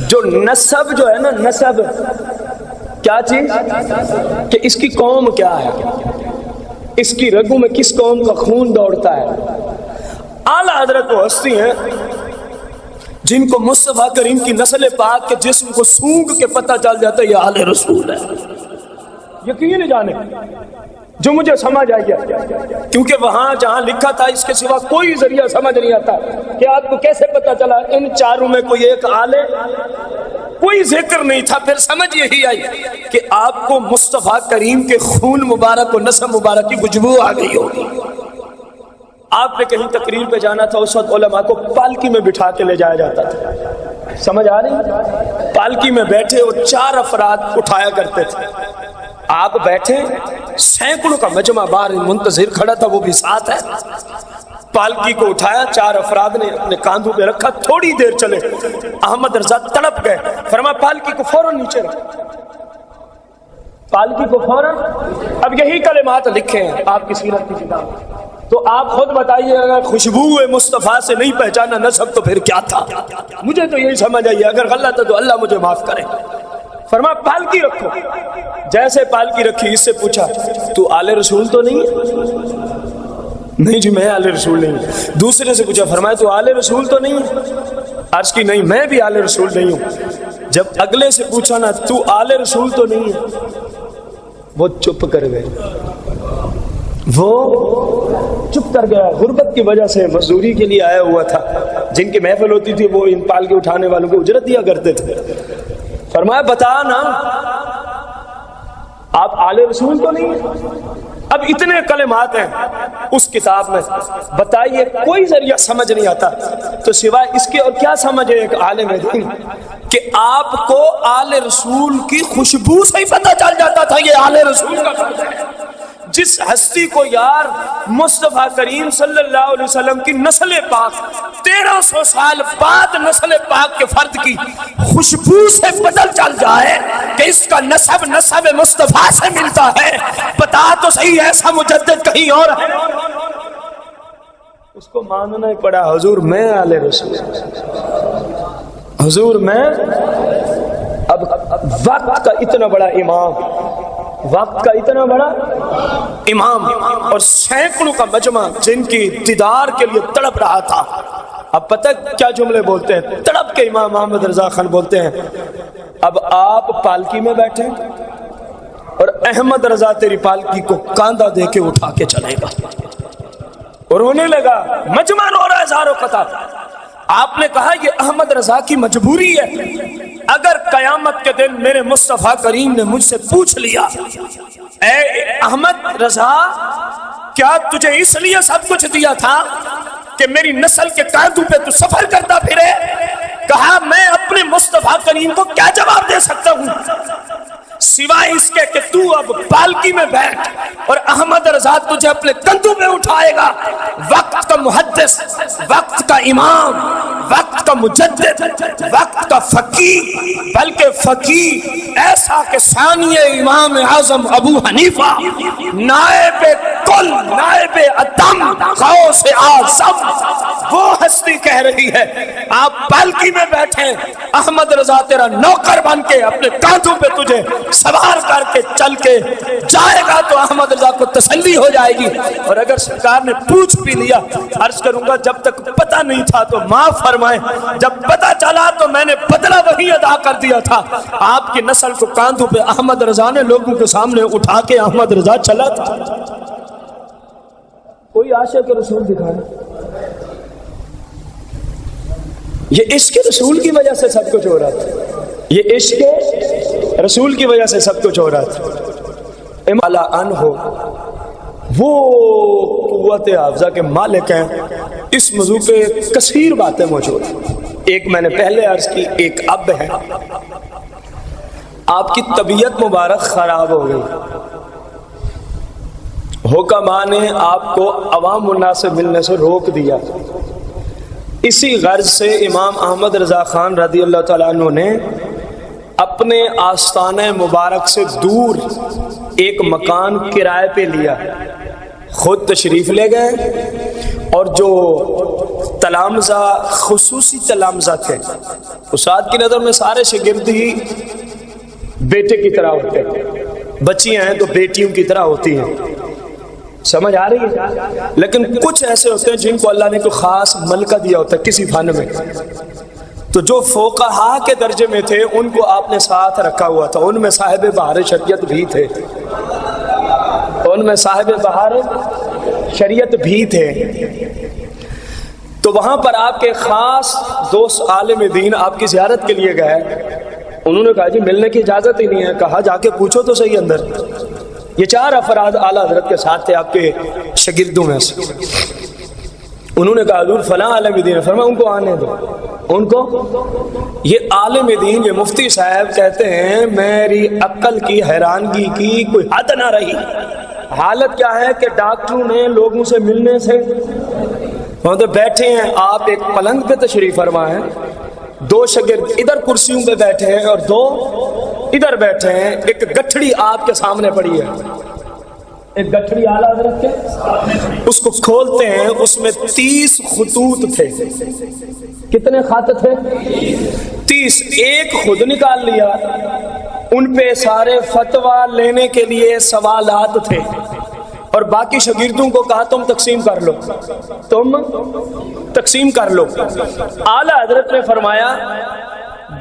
Speaker 1: جو نسب جو ہے نا، نسب کیا چیز، کہ اس کی قوم کیا ہے، اس کی رگوں میں کس قوم کا خون دوڑتا ہے. اعلیٰ حضرت وہ ہستی ہیں جن کو مصطفیٰ کریم کی نسل پاک کے جسم کو سونگ کے پتہ چل جاتا ہے یہ آل رسول ہے. یقین جانے جو مجھے سمجھ آئی ہے، کیونکہ وہاں جہاں لکھا تھا اس کے سوا کوئی ذریعہ سمجھ نہیں آتا کہ آپ کو کیسے پتہ چلا ان چاروں میں کوئی ایک آل کوئی ذکر نہیں تھا. پھر سمجھ یہی آئی کہ آپ کو مصطفیٰ کریم کے خون مبارک اور نسب مبارک کی خوشبو آ گئی ہوگی. آپ نے کہیں تقریر پہ جانا تھا، اس وقت علماء کو پالکی میں بٹھا کے لے جایا جاتا تھا. سمجھ آ رہی؟ پالکی میں بیٹھے اور 4 افراد اٹھایا کرتے تھے. آپ بیٹھے، سینکڑوں کا مجمع باہر منتظر کھڑا تھا، وہ بھی ساتھ ہے. پالکی کو اٹھایا، 4 افراد نے اپنے کاندھوں پہ رکھا. تھوڑی دیر چلے، احمد رضا تڑپ گئے. فرمایا پالکی کو فوراً نیچے رکھ، پالکی کو فوراً. اب یہی کلمات لکھے ہیں آپ کی سیرت کی کتاب. تو آپ خود بتائیے، اگر خوشبو مصطفیٰ سے نہیں پہچانا نسب تو پھر کیا تھا؟ مجھے تو یہی سمجھ آئی، اگر غلط ہے تو اللہ مجھے معاف کرے. فرمایا پالکی رکھو. جیسے پالکی رکھی، اس سے پوچھا تو آل رسول تو نہیں ہے؟ نہیں جی میں آل رسول نہیں ہوں. دوسرے سے پوچھا، فرمایا تو آل رسول تو نہیں ہے؟ عرض کی نہیں میں بھی آل رسول نہیں ہوں. جب اگلے سے پوچھا نا تو آل رسول تو نہیں ہے، وہ چپ کر گئے. وہ چپ کر گیا. غربت کی وجہ سے مزدوری کے لیے آیا ہوا تھا. جن کی محفل ہوتی تھی وہ ان پالکی اٹھانے والوں کو اجرت دیا کرتے تھے. فرمایا بتا نا آپ آل رسول تو نہیں ہیں؟ اب اتنے کلمات ہیں اس کتاب میں، بتائیے کوئی ذریعہ سمجھ نہیں آتا تو سوائے اس کے اور کیا سمجھے ایک عالم دین کہ آپ کو آل رسول کی خوشبو سے ہی پتہ چل جاتا تھا یہ آل رسول کا فرد ہے. جس ہستی کو یار مصطفیٰ کریم صلی اللہ علیہ وسلم کی نسل پاک 1300 سال بعد نسل پاک کے فرد کی خوشبو سے پتہ چل جائے کہ اس کا نسب مصطفیٰ سے ملتا ہے، بتا تو صحیح ایسا مجدد کہیں اور ہے؟ اس کو ماننا ہی پڑا. حضور میں آل رسول، حضور میں. اب وقت کا اتنا بڑا امام، وقت کا اتنا بڑا امام اور سینکڑوں کا مجمع جن کی دیدار کے لیے تڑپ رہا تھا. اب پتہ کیا جملے بولتے ہیں؟ تڑپ کے امام احمد رضا خان بولتے ہیں اب آپ پالکی میں بیٹھے اور احمد رضا تیری پالکی کو کاندھا دے کے اٹھا کے چلے گا. اور رونے لگا، مجمع رو رہا ہے زاروں قطع. آپ نے کہا یہ احمد رضا کی مجبوری ہے. اگر قیامت کے دن میرے مصطفیٰ کریم نے مجھ سے پوچھ لیا اے احمد رضا کیا تجھے اس لیے سب کچھ دیا تھا کہ میری نسل کے کاندھوں پہ تو سفر کرتا پھرے؟ کہا میں اپنے مصطفیٰ کریم کو کیا جواب دے سکتا ہوں سوائے اس کے کہ تو اب پالکی میں بیٹھ اور احمد رضا تجھے اپنے کندھوں میں اٹھائے گا. وقت کا محدث، وقت کا امام، وقت کا مجدد، وقت کا فقیہ، بلکہ فقیہ ایسا کہ ثانی امام اعظم ابو حنیفہ، نائب کل، نائب ادم، غوث اعظم، وہ ہستی کہہ رہی ہے آپ پالکی میں بیٹھیں، احمد رضا تیرا نوکر بن کے اپنے کاندھوں پہ تجھے سوار کر کے چل کے جائے گا تو احمد رضا کو تسلی ہو جائے گی. اور اگر سرکار نے پوچھ بھی لیا، عرض کروں گا جب تک پتہ نہیں تھا تو معاف فرمائیں، جب پتہ چلا تو میں نے بدلہ وہی ادا کر دیا تھا. آپ کی نسل کو کاندھوں پہ احمد رضا نے لوگوں کے سامنے اٹھا کے احمد رضا چلا تھا. کوئی عاشق رسول دکھانا، یہ عشق رسول کی وجہ سے سب کچھ ہو رہا تھا، یہ عشق رسول کی وجہ سے سب کچھ ہو رہا تھا. امام ان ہو وہ قوت حافظہ کے مالک ہیں. اس موضوع پہ کثیر باتیں موجود ہیں. ایک میں نے پہلے عرض کی، ایک اب ہے. آپ کی طبیعت مبارک خراب ہو گئی، حکماء نے آپ کو عوام الناس سے ملنے سے روک دیا. اسی غرض سے امام احمد رضا خان رضی اللہ تعالیٰ عنہ نے اپنے آستانہ مبارک سے دور ایک مکان کرائے پہ لیا، خود تشریف لے گئے اور جو تلامذہ، خصوصی تلامذہ تھے، استاد کی نظر میں سارے شاگرد ہی بیٹے کی طرح ہوتے ہیں، بچیاں ہیں تو بیٹیوں کی طرح ہوتی ہیں، سمجھ آ رہی ہے؟ لیکن کچھ ایسے ہوتے ہیں جن کو اللہ نے کوئی خاص ملکہ دیا ہوتا ہے کسی فن میں. تو جو فقہاء کے درجے میں تھے ان کو آپ نے ساتھ رکھا ہوا تھا. ان میں صاحب بہار شریعت بھی تھے، ان میں صاحب بہار شریعت بھی تھے. تو وہاں پر آپ کے خاص دوست عالم دین آپ کی زیارت کے لیے گئے انہوں نے کہا جی ملنے کی اجازت ہی نہیں ہے. کہا جا کے پوچھو تو صحیح اندر. یہ 4 افراد اعلیٰ حضرت کے ساتھ تھے آپ کے شاگردوں میں سے. انہوں نے کہا حضور فلاں عالم دین ہے. فرمایا ان کو آنے دو. ان کو یہ عالم دین یہ مفتی صاحب کہتے ہیں میری عقل کی حیرانگی کی کوئی حد نہ رہی. حالت کیا ہے کہ ڈاکٹروں نے لوگوں سے ملنے سے وہاں تو بیٹھے ہیں, آپ ایک پلنگ پہ تشریف فرما ہے, 2 شاگرد ادھر کرسیوں پہ بیٹھے ہیں اور 2 ادھر بیٹھے ہیں. ایک گٹھڑی آپ کے سامنے پڑی ہے, ایک گٹھڑی اعلیٰ حضرت کے, اس کو کھولتے ہیں, اس میں 30 خطوط تھے. کتنے خط تھے؟ 30. ایک خود نکال لیا, ان پہ سارے فتویٰ لینے کے لیے سوالات تھے, اور باقی شاگردوں کو کہا تم تقسیم کر لو, تم تقسیم کر لو. اعلیٰ حضرت نے فرمایا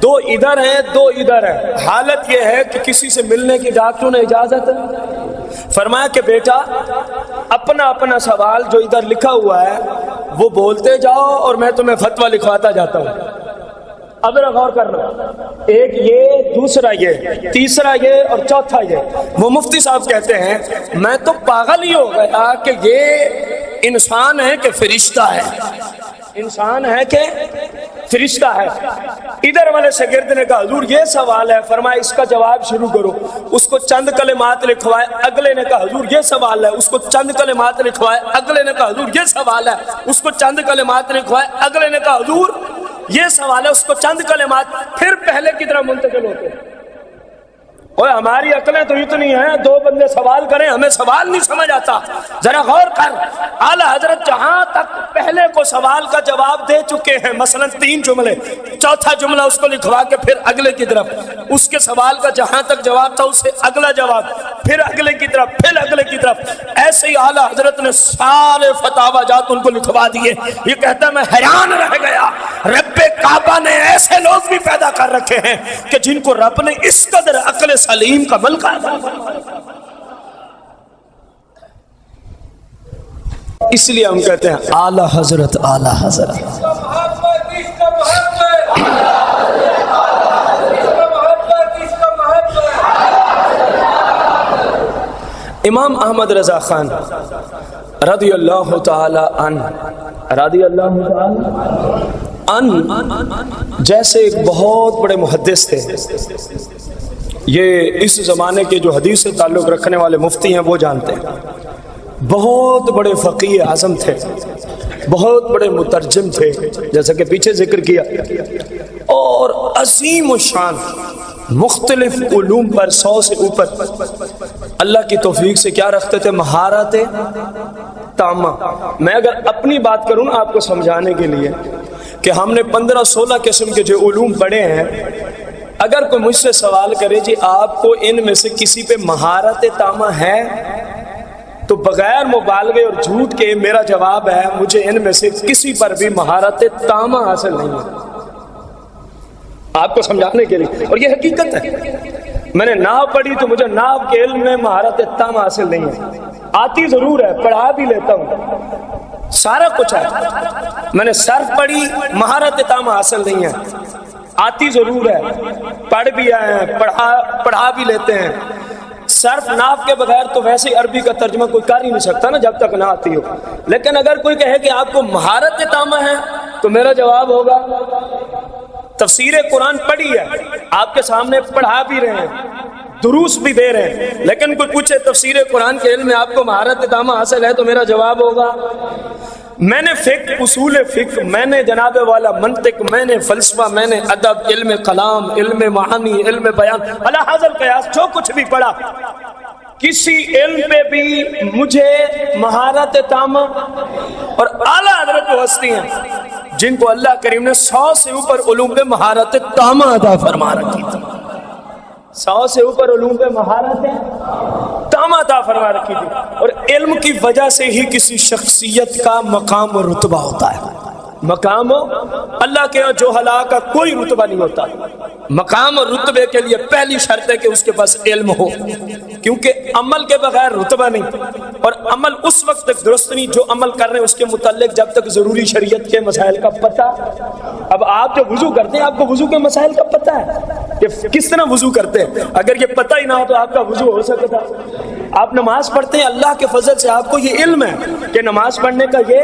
Speaker 1: 2 ادھر ہیں 2 ادھر ہیں. حالت یہ ہے کہ کسی سے ملنے کی ڈاکٹروں نے اجازت ہے. فرمایا کہ بیٹا اپنا اپنا سوال جو ادھر لکھا ہوا ہے وہ بولتے جاؤ اور میں تمہیں فتویٰ لکھواتا جاتا ہوں. اب ذرا غور کرنا, ایک یہ, دوسرا یہ, تیسرا یہ اور چوتھا یہ. وہ مفتی صاحب کہتے ہیں میں تو پاگل ہی ہو گیا کہ یہ انسان ہے کہ فرشتہ ہے, انسان ہے کہ فرشتہ ہے. ادھر والے شاگرد نے کہا حضور یہ سوال ہے. فرمایا اس کا جواب شروع کرو. اس کو چند کلمات لکھوائے. اگلے نے کہا حضور یہ سوال ہے. اس کو چند کلمات لکھوائے. اگلے نے کہا حضور یہ سوال ہے. اس کو چند کلمات لکھوائے. اگلے نے کہا حضور یہ سوال ہے. اس کو چند کلمات. پھر پہلے کی طرح منتقل ہوتے. اوے ہماری عقلیں تو اتنی ہیں, 2 بندے سوال کریں ہمیں سوال نہیں سمجھ آتا. ذرا غور کر, اعلیٰ حضرت جہاں تک پہلے کو سوال کا جواب دے چکے ہیں, مثلا 3 جملے, چوتھا جملہ اس کو لکھوا کے پھر اگلے کی طرف, اس کے سوال کا جہاں تک جواب تھا اسے اگلا جواب, پھر اگلے کی طرف, پھر اگلے کی طرف. ایسے ہی اعلیٰ حضرت نے سارے فتاوی جات ان کو لکھوا دیے. یہ کہتا ہے میں حیران رہ گیا, رب کعبہ نے ایسے لوگ بھی پیدا کر رکھے ہیں کہ جن کو رب نے اس قدر عقل سلیم کا ملکہ عطا فرمایا. اس لیے ہم کہتے ہیں اعلیٰ حضرت, اعلیٰ حضرت. امام احمد رضا خان رضی اللہ تعالی عنہ, رضی اللہ تعالی عنہ جیسے ایک بہت بڑے محدث تھے. یہ اس زمانے کے جو حدیث سے تعلق رکھنے والے مفتی ہیں وہ جانتے ہیں. بہت بڑے فقیہ اعظم تھے, بہت بڑے مترجم تھے جیسا کہ پیچھے ذکر کیا, اور عظیم الشان, مختلف علوم پر 100 سے اوپر اللہ کی توفیق سے کیا رکھتے تھے, مہارت تامہ. میں اگر اپنی بات کروں نا آپ کو سمجھانے کے لیے کہ ہم نے 15-16 قسم کے جو علوم پڑھے ہیں, اگر کوئی مجھ سے سوال کرے جی آپ کو ان میں سے کسی پہ مہارت تامہ ہے, تو بغیر مبالغے اور جھوٹ کے میرا جواب ہے مجھے ان میں سے کسی پر بھی مہارت تامہ حاصل نہیں ہے. آپ کو سمجھانے کے لیے, اور یہ حقیقت ہے. میں نے نحو پڑھی تو مجھے نحو کے علم میں مہارت تامہ حاصل نہیں ہے. آتی ضرور ہے, پڑھا بھی لیتا ہوں, سارا کچھ ہے. میں نے صرف پڑھی, مہارت تامہ حاصل نہیں ہے. آتی ضرور ہے, پڑھ بھی آئے ہیں, پڑھا بھی لیتے ہیں. صرف ناف کے بغیر تو ویسے ہی عربی کا ترجمہ کوئی کر ہی نہیں سکتا نا جب تک نہ آتی ہو. لیکن اگر کوئی کہے کہ آپ کو مہارت تامہ ہے تو میرا جواب ہوگا تفسیر قرآن پڑھی ہے, آپ کے سامنے پڑھا بھی رہے ہیں, دروس بھی دے رہے ہیں, لیکن کوئی پوچھے تفسیر قرآن کے علم میں آپ کو مہارت تامہ حاصل ہے تو میرا جواب ہوگا میں نے فقہ, اصول فقہ, میں نے جناب والا منطق, میں نے فلسفہ, میں نے ادب, علم کلام, علم معانی, علم بیان, علی حاضر قیاس, جو کچھ بھی پڑھا, کسی علم پہ بھی مجھے مہارت تامہ. اور اعلیٰ حضرت وہ ہستی ہیں جن کو اللہ کریم نے 100 سے اوپر علوم پہ مہارت تامہ عطا فرما رکھی تھی. 100 سے اوپر علوم پہ مہارت تامہ عطا فرما رکھی تھی. اور علم کی وجہ سے ہی کسی شخصیت کا مقام و رتبہ ہوتا ہے. مقام اللہ کے جو ہلا کا کوئی رتبہ نہیں ہوتا. مقام اور رتبے کے لیے پہلی شرط ہے کہ اس کے پاس علم ہو، کیونکہ عمل کے بغیر رتبہ نہیں، اور عمل اس وقت تک درست نہیں جو عمل کر رہے ہیں اس کے متعلق جب تک ضروری شریعت کے مسائل کا پتہ۔ اب آپ جو وضو کرتے ہیں آپ کو وضو کے مسائل کا پتہ ہے کہ کس طرح وضو کرتے ہیں، اگر یہ پتہ ہی نہ ہو تو آپ کا وضو ہو سکتا۔ آپ نماز پڑھتے ہیں، اللہ کے فضل سے آپ کو یہ علم ہے کہ نماز پڑھنے کا یہ،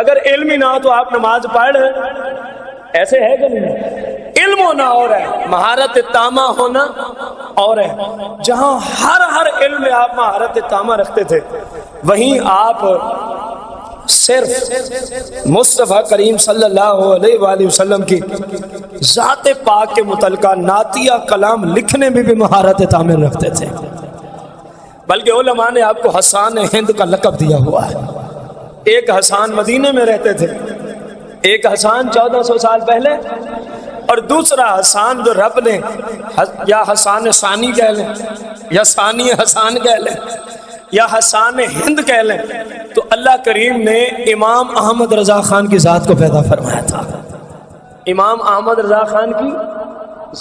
Speaker 1: اگر علم ہی نہ ہو تو آپ نماز پڑھ ایسے ہے کہ نہیں؟ علم ہونا اور ہے، مہارت تامہ ہونا اور ہے۔ جہاں ہر علم میں آپ مہارت تامہ رکھتے تھے، وہیں آپ صرف مصطفیٰ کریم صلی اللہ علیہ وآلہ وسلم کی ذات پاک کے متعلقہ نعتیہ کلام لکھنے میں بھی مہارت تامہ رکھتے تھے، بلکہ علماء نے آپ کو حسان ہند کا لقب دیا ہوا ہے۔ ایک حسان مدینے میں رہتے تھے، ایک حسان 1400 سال پہلے، اور دوسرا حسان جو رب نے یا حسان ثانی کہہ لیں یا ثانی حسان کہہ لیں یا حسان ہند کہہ لیں، تو اللہ کریم نے امام احمد رضا خان کی ذات کو پیدا فرمایا تھا۔ امام احمد رضا خان کی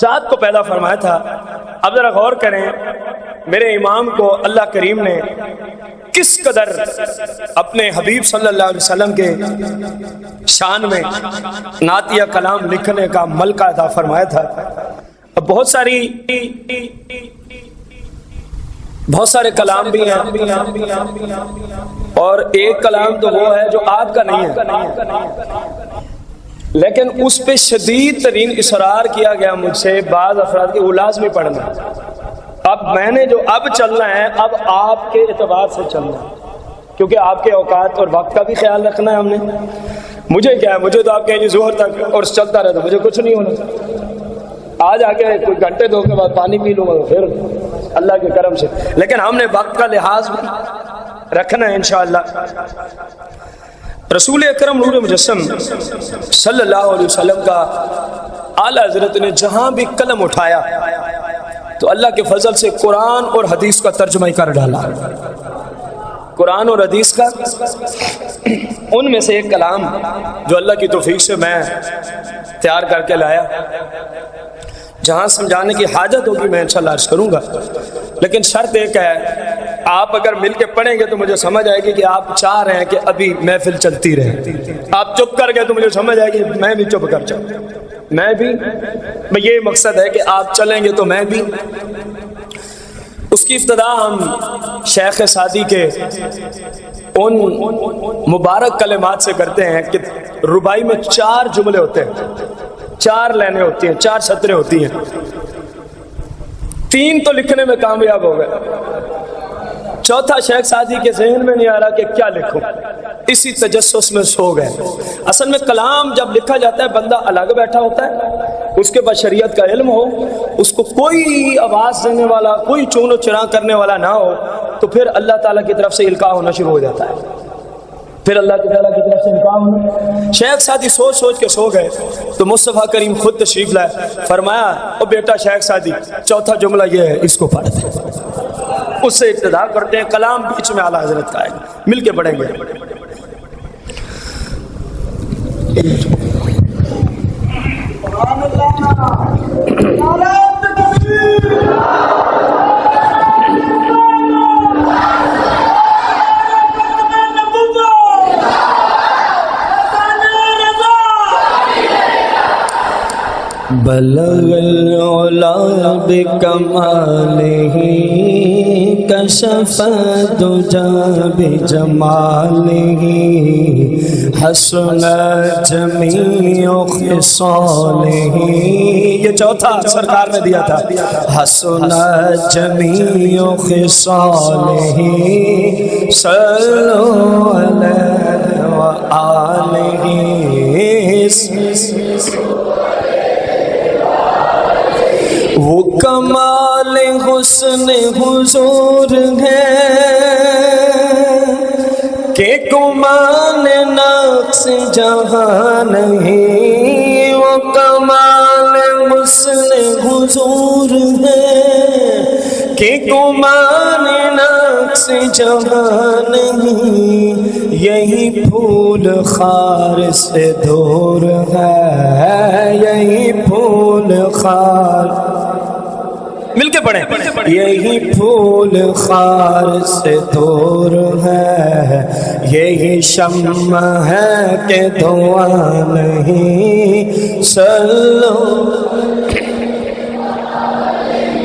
Speaker 1: ذات کو پیدا فرمایا تھا۔ اب ذرا غور کریں، میرے امام کو اللہ کریم نے کس قدر اپنے حبیب صلی اللہ علیہ وسلم کے شان میں نعتیہ کلام لکھنے کا ملکہ عطا فرمایا تھا۔ اب بہت سارے کلام بھی ہیں، اور ایک کلام تو وہ ہے جو آپ کا نہیں ہے، لیکن اس پہ شدید ترین اصرار کیا گیا مجھ سے بعض افراد کے، وہ لازمی پڑھنا۔ اب میں نے جو اب چلنا ہے، اب آپ کے اعتبار سے چلنا ہے، کیونکہ آپ کے اوقات اور وقت کا بھی خیال رکھنا ہے ہم نے۔ مجھے کیا ہے، مجھے تو آپ کہیں جی ظہر تک اور چلتا رہتا، مجھے کچھ نہیں ہونا، آج آگے کوئی گھنٹے دو کے بعد پانی پی لوں گا پھر اللہ کے کرم سے، لیکن ہم نے وقت کا لحاظ بھی رکھنا ہے انشاءاللہ۔ رسول اکرم نور مجسم صلی اللہ علیہ وسلم کا اعلیٰ حضرت نے جہاں بھی قلم اٹھایا تو اللہ کے فضل سے قرآن اور حدیث کا ترجمہ ہی کر ڈالا۔ قرآن اور حدیث کا، ان میں سے ایک کلام جو اللہ کی توفیق سے میں تیار کر کے لایا، جہاں سمجھانے کی حاجت ہوگی میں انشاءاللہ عرض کروں گا، لیکن شرط ایک ہے، آپ اگر مل کے پڑھیں گے تو مجھے سمجھ آئے گی کہ آپ چاہ رہے ہیں کہ ابھی محفل چلتی رہے، آپ چپ کر گئے تو مجھے سمجھ آئے گی میں بھی چپ کر جاؤں، میں بھی، یہ مقصد ہے کہ آپ چلیں گے تو میں بھی۔ اس کی ابتدا ہم شیخ سعدی کے ان مبارک کلمات سے کرتے ہیں کہ ربائی میں 4 جملے ہوتے ہیں، 4 لائنیں ہوتی ہیں، 4 سطریں ہوتی ہیں، 3 تو لکھنے میں کامیاب ہو گئے، چوتھا شیخ سعدی کے ذہن میں نہیں آ رہا کہ کیا لکھوں، اسی تجسس میں سو گئے۔ اصل میں کلام جب لکھا جاتا ہے بندہ الگ بیٹھا ہوتا ہے، اس کے پاس شریعت کا علم ہو، اس کو کوئی آواز دینے والا، کوئی چون و چراغ کرنے والا نہ ہو، تو پھر اللہ تعالیٰ کی طرف سے القاء ہونا شروع ہو جاتا ہے، پھر اللہ تعالیٰ کی طرف سے القاء ہونا۔ شیخ سعدی سوچ سوچ کے سو گئے تو مصطفیٰ کریم خود تشریف لائے، فرمایا او بیٹا شیخ سعدی، چوتھا جملہ یہ ہے، اس کو پڑھ دیں۔ اس سے ابتدا کرتے ہیں، کلام بیچ میں اعلیٰ حضرت کا ہے، مل کے پڑھیں گے۔ بلغ العلا بکمالہ کشف الدجی بجمالہ حسن جمیع خصالہ، یہ چوتھا سرکار نے دیا تھا، حسن جمیع خصالہ صلو علیہ وآلہ۔ وہ کمال حسن حضور ہے کہ گمان نقص جہاں نہیں، وہ کمال حسن حضور ہے کہ گمان نقص جہاں نہیں، یہی پھول خار سے دور ہے، یہی پھول
Speaker 2: پھول خار،
Speaker 1: مل کے پڑھیں،
Speaker 2: یہی پھول خار سے دور ہے، یہی شمع ہے کہ دھواں نہیں، سلو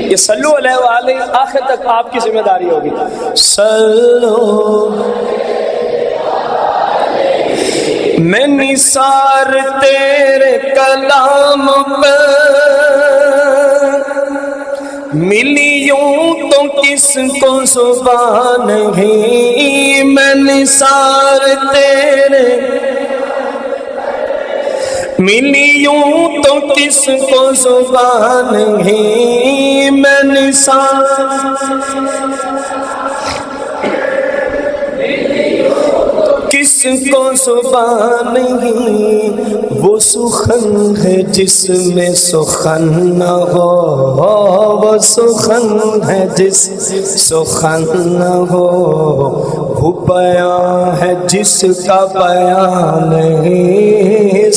Speaker 1: یہ صلو علیہ وآلہ آخر تک آپ کی ذمہ داری ہوگی.
Speaker 2: سلو میں نثار تیرے کلام پر ملی یوں تو کس کو زبان نہیں، میں نثار تیرے ملی یوں تو کس کو زبان نہیں، میں نثار کس کو زبان نہیں، وہ سخن ہے جس میں سخن نہ ہو، وہ سخن ہے جس سخن نہ ہو، وہ بیان ہے جس کا بیان نہیں،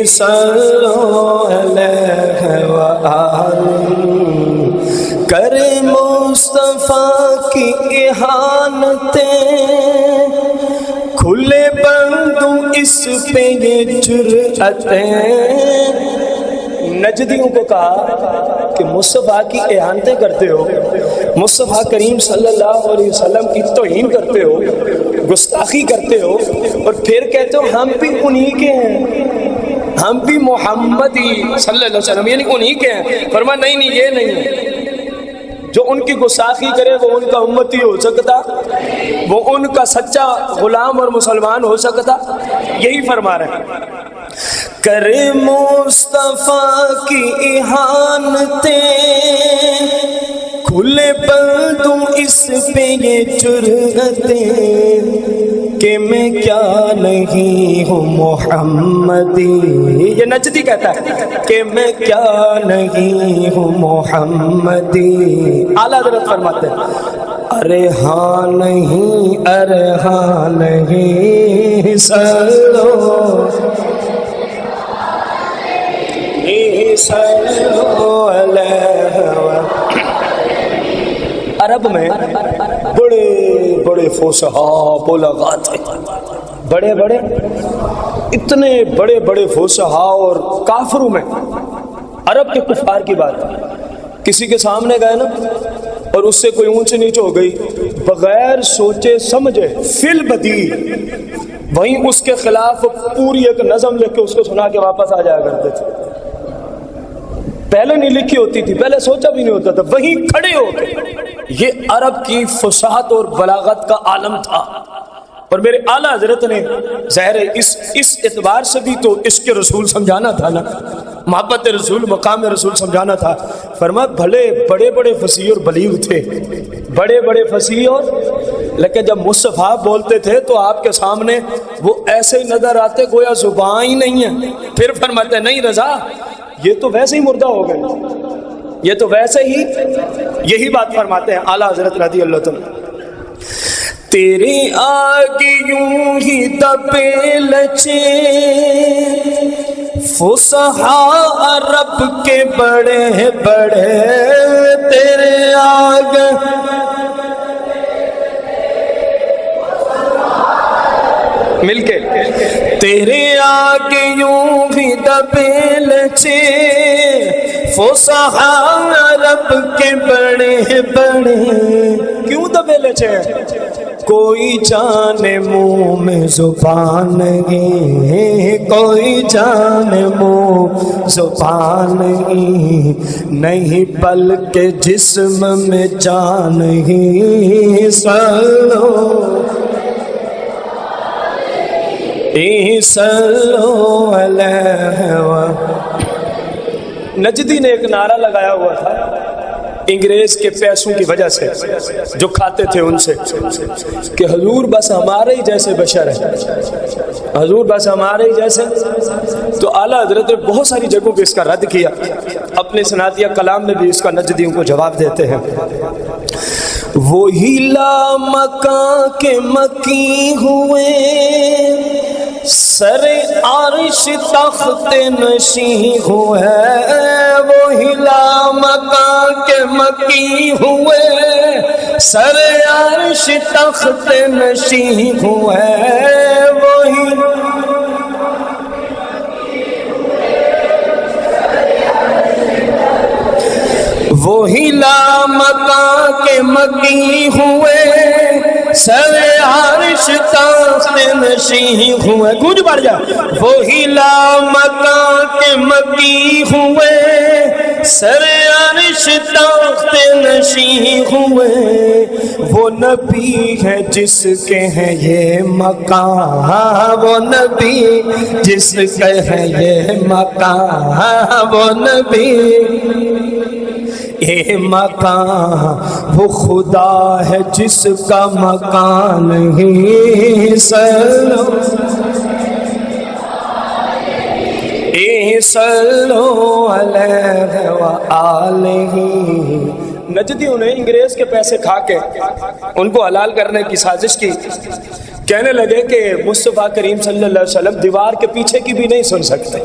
Speaker 2: صلو علیہ وآلہ کرے مصطفیٰ کی احانتیں، کھلے بندوں اس پہ یہ جرأتیں.
Speaker 1: نجدیوں کو کہا کہ مصطفیٰ کی احانتیں کرتے ہو، مصطفیٰ کریم صلی اللہ علیہ وسلم کی توہین کرتے ہو، گستاخی کرتے ہو، اور پھر کہتے ہو ہم بھی انہی کے ہیں، ہم بھی محمدی صلی اللہ علیہ وسلم یعنی انہی کے ہیں. فرمایا نہیں یہ نہیں ہے، جو ان کی گستاخی کرے وہ ان کا امتی ہو سکتا، وہ ان کا سچا غلام اور مسلمان ہو سکتا. یہی فرما رہے ہیں.
Speaker 2: کرے مصطفیٰ کی احانتیں، کھلے بندوں اس پہ یہ جرأتیں، کہ میں کیا نہیں ہوں محمدی.
Speaker 1: یہ نجدی کہتا ہے
Speaker 2: کہ میں کیا نہیں ہوں محمدی.
Speaker 1: اعلیٰ حضرت فرماتے ہیں
Speaker 2: ارے ہاں نہیں، ارے ہاں نہیں، سلو صلو علیہ.
Speaker 1: عرب میں بڑے بڑے فصحاء بلغاء تھے، بڑے بڑے اتنے بڑے بڑے فصحاء، اور کافروں میں عرب کے کفار کی بات، کسی کے سامنے گئے نا اور اس سے کوئی اونچ نیچ ہو گئی، بغیر سوچے سمجھے فی البدیع وہیں اس کے خلاف پوری ایک نظم لکھ کے اس کو سنا کے واپس آ جایا کرتے تھے. پہلے نہیں لکھی ہوتی تھی، پہلے سوچا بھی نہیں ہوتا تھا، وہیں کھڑے ہو کے. یہ عرب کی فصاحت اور بلاغت کا عالم تھا. اور میرے اعلیٰ حضرت نے ظاہر اس اعتبار سے بھی تو عشق رسول سمجھانا تھا نا، محبت رسول، مقام رسول سمجھانا تھا. فرمایا بھلے بڑے بڑے فصیح اور بلیغ تھے، بڑے بڑے فصیح، اور لیکن جب مصطفیٰ بولتے تھے تو آپ کے سامنے وہ ایسے ہی نظر آتے گویا زبان ہی نہیں ہے. پھر فرماتے نہیں رضا یہ تو ویسے ہی مردہ ہو گئے، یہ تو ویسے ہی. یہی بات فرماتے ہیں اعلیٰ حضرت رضی اللہ تعالیٰ.
Speaker 2: تیرے آگے یوں ہی دبے لچے فصحاء عرب کے بڑے بڑے، تیرے آگے
Speaker 1: مل کے
Speaker 2: تیرے آگے یوں ہی دبے لچے فصحاء عرب کے بڑے بڑے.
Speaker 1: کیوں دبے لچے؟
Speaker 2: کوئی جانے منہ میں زبان گی، کوئی جانے منہ زبان گی، نہیں بلکہ جسم میں جان ہی. صلو علیہ.
Speaker 1: نجدی نے ایک نعرہ لگایا ہوا تھا انگریز کے پیسوں کی وجہ سے جو کھاتے تھے ان سے، کہ حضور بس ہمارے ہی جیسے بشر ہے، حضور بس ہمارے ہی جیسے. تو اعلیٰ حضرت نے بہت ساری جگہوں پہ اس کا رد کیا، اپنے سناتیہ کلام میں بھی اس کا نجدیوں کو جواب دیتے ہیں.
Speaker 2: وہی لا مکان کے مکی ہوئے سر عرش تخت نشیں ہوئے وہی لامکاں کے مکی ہوئے سر عرش تخت نشیں ہوئے وہی لامکاں کے مکی ہوئے سر عرش تخت نشیں ہوئے گونج بڑھ جا وہی لامکاں کے مکی ہوئے سر عرش تخت نشیں ہوئے وہ نبی ہے جس کے ہیں یہ مقام وہ نبی جس کے ہیں یہ مقام وہ نبی یہ مکان وہ خدا ہے جس کا مکان ہی صلو علیہ وآلہ۔
Speaker 1: نجدیوں نے انگریز کے پیسے کھا کے ان کو حلال کرنے کی سازش کی، کہنے لگے کہ مصطفیٰ کریم صلی اللہ علیہ وسلم دیوار کے پیچھے کی بھی نہیں سن سکتے،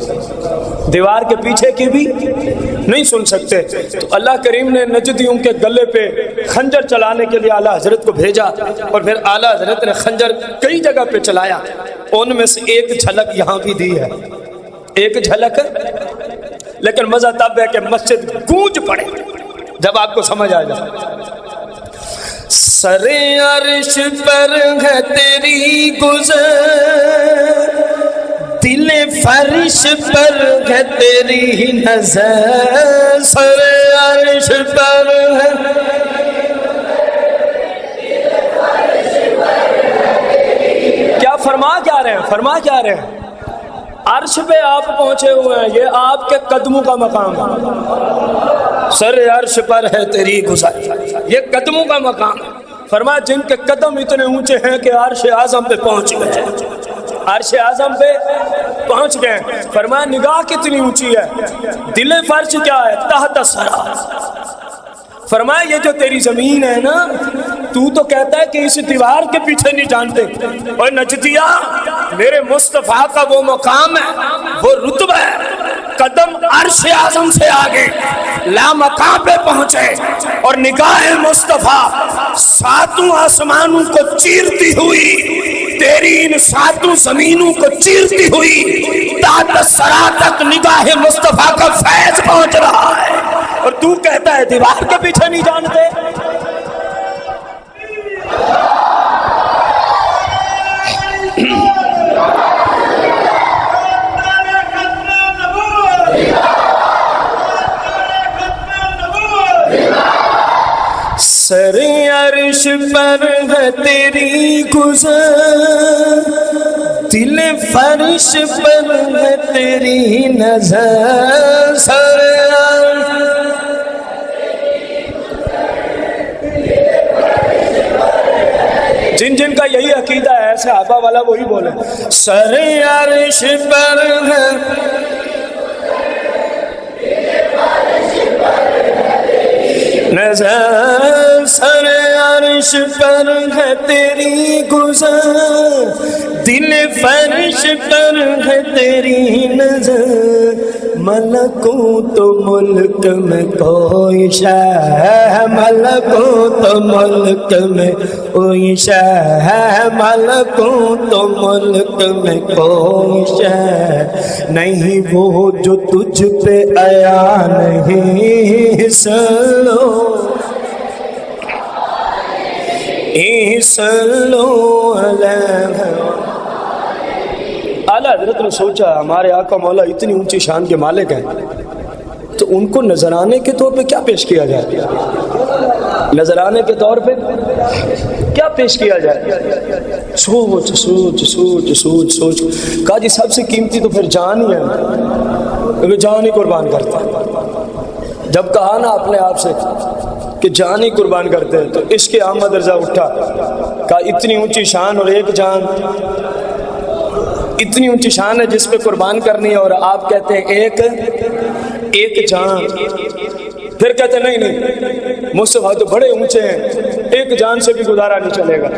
Speaker 1: دیوار کے پیچھے کی بھی نہیں سن سکتے۔ تو اللہ کریم نے نجدیوں کے گلے پہ خنجر چلانے کے لیے اعلیٰ حضرت کو بھیجا، اور پھر اعلیٰ حضرت نے خنجر کئی جگہ پہ چلایا، ان میں سے ایک جھلک یہاں بھی دی ہے، ایک جھلک، لیکن مزہ تب ہے کہ مسجد گونج پڑے جب آپ کو سمجھ آ جائے۔
Speaker 2: سر عرش پر ہے تیری گزر دل فرش پر ہے تیری نظر سر عرش پر ہے
Speaker 1: کیا فرما کیا رہے ہیں، فرما کیا رہے ہیں؟ عرش پہ آپ پہنچے ہوئے ہیں، یہ آپ کے قدموں کا مقام ہے۔
Speaker 2: سر عرش پر ہے تیری گزر،
Speaker 1: یہ قدموں کا مقام ہے۔ فرمایا جن کے قدم اتنے اونچے ہیں کہ عرش اعظم پہ پہنچ گئے، عرش اعظم پہ پہنچ گئے۔ فرمایا نگاہ کتنی اونچی ہے، دل فرش کیا ہے، تحت سرا۔ فرمایا یہ جو تیری زمین ہے نا، تو کہتا ہے کہ اس دیوار کے پیچھے نہیں جانتے، اور نجدیا میرے مصطفیٰ کا وہ مقام ہے، وہ رتبہ ہے، قدم عرش اعظم سے آگے لامکان پہ پہنچے، اور نگاہ مصطفیٰ ساتوں آسمانوں کو چیرتی ہوئی تیری ان ساتوں زمینوں کو چیرتی ہوئی تحت سرا تک نگاہ مصطفیٰ کا فیض پہنچ رہا ہے، اور تو کہتا ہے دیوار کے پیچھے نہیں جانتے۔
Speaker 2: سر عرش پر ہے تیری گزر دل فرش پر ہے تیری نظر سر
Speaker 1: جن کا یہی عقیدہ ہے صحابہ والا وہی بولے،
Speaker 2: سر عرش پر ہے نظر سر عرش پر ہے تیری گزر دل فرش پر ہے تیری نظر ملکوت ملک میں کوئی شے ملکوت ملک میں کوئی شے ملکوت ملک میں کوئی شے نہیں وہ جو تجھ پہ آیا نہیں سلو
Speaker 1: اعلیٰ حضرت نے سوچا ہمارے آقا مولا اتنی اونچی شان کے مالک ہیں، تو ان کو نذرانے کے طور پہ کیا پیش کیا جائے، نذرانے کے طور پہ کیا پیش کیا جائے؟ سوچ سوچ سوچ سوچ سوچ کہا جی سب سے قیمتی تو پھر جان ہی ہے، کیونکہ جان ہی قربان کرتا ہے۔ جب کہا نا اپنے آپ سے کہ جان ہی قربان کرتے ہیں، تو عشق احمد رضا اٹھا، کہا اتنی اونچی شان اور ایک جان، اتنی اونچی شان ہے جس پہ قربان کرنی ہے، اور آپ کہتے ہیں ایک جان۔ پھر کہتے ہیں نہیں مصطفیٰ تو بڑے اونچے ہیں، ایک جان سے بھی گزارا نہیں چلے گا۔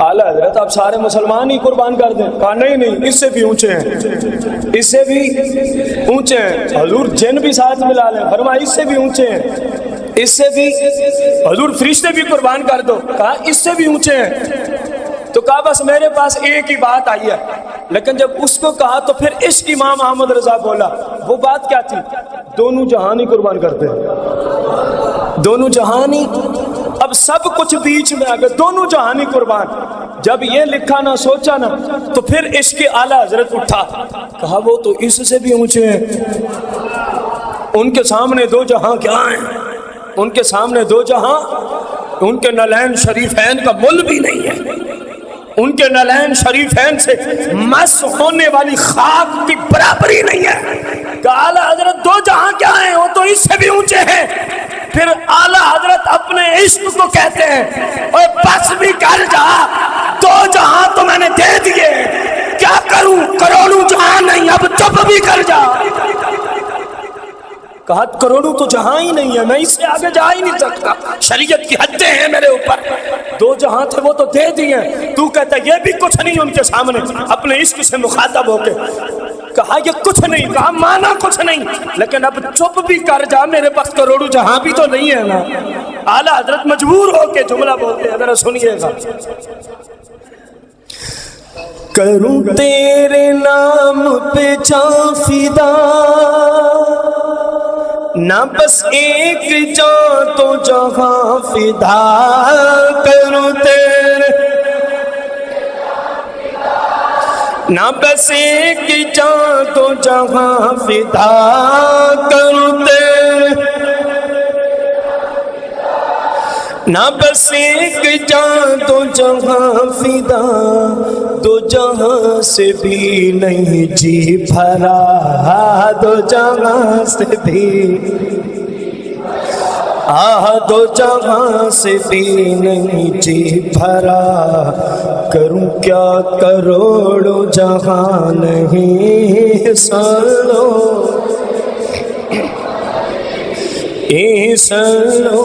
Speaker 1: اعلیٰ حضرت آپ سارے مسلمان ہی قربان کر دیں. کہا نہیں نہیں، اس سے بھی اونچے ہیں، اس سے بھی اونچے ہیں. حضور جن بھی ساتھ ملا لیں. فرمایا اس سے بھی اونچے ہیں، اس سے بھی. حضور فرشتے بھی قربان کر دو. کہا اس سے بھی اونچے ہیں. تو کہا بس میرے پاس ایک ہی بات آئی ہے. لیکن جب اس کو کہا تو پھر عشق امام احمد رضا بولا. وہ بات کیا تھی؟ دونوں جہان ہی قربان کرتے ہیں، دونوں جہان ہی. اب سب کچھ بیچ میں آ گئے، دونوں جہان ہی قربان. جب یہ لکھا نہ سوچا نا تو پھر عشق اعلیٰ حضرت اٹھا. کہا وہ تو اس سے بھی اونچے ہیں، ان کے سامنے دو جہاں کیا ہیں، ان کے سامنے دو جہاں. ان کے نالین شریفین کا مل بھی نہیں ہے، ان کے نالین شریفین سے مس ہونے والی خاک کی برابری نہیں ہے. کہ اعلیٰ حضرت دو جہاں کیا ہیں، وہ تو اس سے بھی اونچے ہیں. پھر اعلیٰ حضرت اپنے عشق کو کہتے ہیں اوے بس بھی کر جا، دو جہاں تو میں نے دے دیے، کیا کروں، کروڑوں جہاں نہیں، اب چپ بھی کر جا. کہا کروڑوں تو جہاں ہی نہیں ہے، میں اس سے آگے جا ہی نہیں سکتا، شریعت کی حدیں ہیں میرے اوپر. دو جہاں تھے وہ تو دے دیے، تو کہتا ہے یہ بھی کچھ نہیں ان کے سامنے. اپنے عشق سے مخاطب ہو کے کہا یہ کچھ نہیں. کہا مانا کچھ نہیں، لیکن اب چپ بھی کر جا، میرے پاس کروڑوں جہاں بھی تو نہیں ہے نا. اعلیٰ حضرت مجبور ہو کے جملہ بولتے ہیں، ذرا سنیے گا. کروں تیرے نام پہ جاں فدا، نہ بس ایک جان تو جہاں فدا. کروں تیرے نہ بس ایک جان تو جہاں فدا. کروں تیرے نہ بس ایک جان تو جہاں فدا. دو جہاں سے بھی نہیں جی بھرا، دو جہاں سے بھی دو جہاں سے بھی نہیں جی بھرا. کروں کیا کروڑوں جہاں نہیں، سنو سنو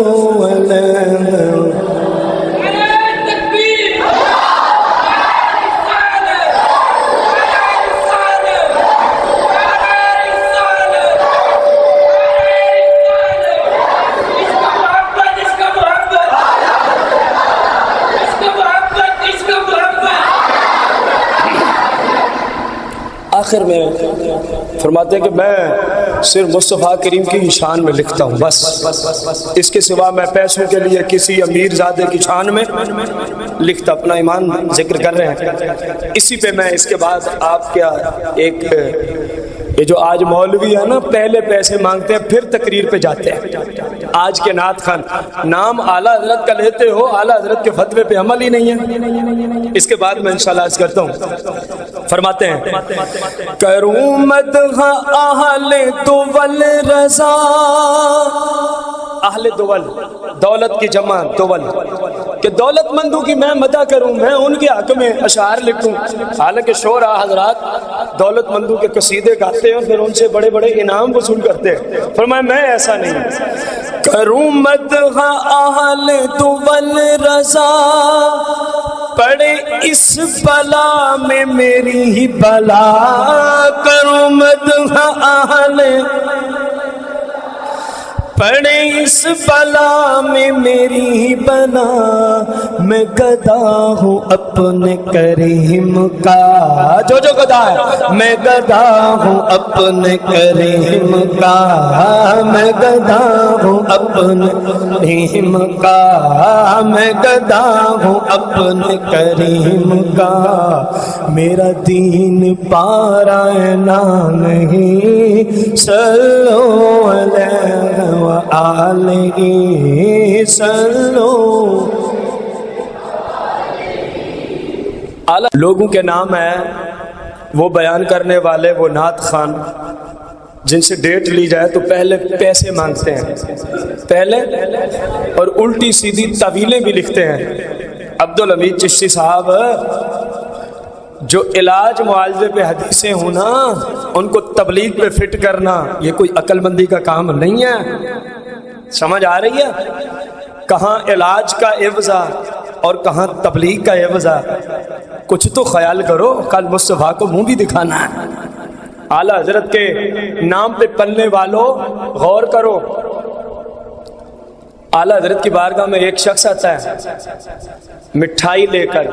Speaker 1: آخر میں فرماتے ہیں کہ میں صرف مصطفیٰ کریم کی شان میں لکھتا ہوں بس، اس کے سوا میں پیسوں کے لیے کسی امیر زادے کی شان میں لکھتا. اپنا ایمان ذکر کر رہے ہیں. اسی پہ میں اس کے بعد آپ کیا ایک یہ جو آج مولوی ہے نا، پہلے پیسے مانگتے ہیں پھر تقریر پہ جاتے ہیں. آج کے نعت خان نام اعلیٰ حضرت کا لیتے ہو، اعلیٰ حضرت کے فتوے پہ عمل ہی نہیں ہے. اس کے بعد میں انشاءاللہ عرض کرتا ہوں. فرماتے ہیں کروں مدح اہل دول رضا. اہل دول، دولت کی جمع دول، کہ دولت مندوں کی میں مدح کروں، میں ان کے حق میں اشعار لکھوں. حالانکہ شعرا حضرات دولت مندوں کے قصیدے گاتے ہیں اور پھر ان سے بڑے بڑے انعام وصول کرتے ہیں. فرمایا میں ایسا نہیں. کروں مدح اہل دول رضا، پڑے اس بلا میں میری ہی بلا. کروں مدح اہل، پڑے اس بلا میں میری ہی بلا. میں گدا ہوں اپنے کریم کا، جو جو گدا ہے. میں گدا ہوں اپنے کریم کا، میں گدا ہوں اپنے کریم کا، میں گدا ہوں اپنے کریم کا. میرا دین پارائنا نہیں، صلو علیہ وآلہ صلو. لوگوں کے نام ہیں وہ بیان کرنے والے، وہ نعت خان جن سے ڈیٹ لی جائے تو پہلے پیسے مانگتے ہیں پہلے، اور الٹی سیدھی طویلیں بھی لکھتے ہیں. عبدالحمید چشتی صاحب جو علاج معالجے پہ حدیثیں ہوں نا، ان کو تبلیغ پہ فٹ کرنا یہ کوئی عقل مندی کا کام نہیں ہے. سمجھ آ رہی ہے؟ کہاں علاج کا عوضہ اور کہاں تبلیغ کا عوض ہے؟ کچھ تو خیال کرو، کل مصطفیٰ کو منہ بھی دکھانا ہے۔ اعلیٰ حضرت کے نام پہ پلنے والوں غور کرو، اعلیٰ حضرت کی بارگاہ میں ایک شخص آتا ہے مٹھائی لے کر،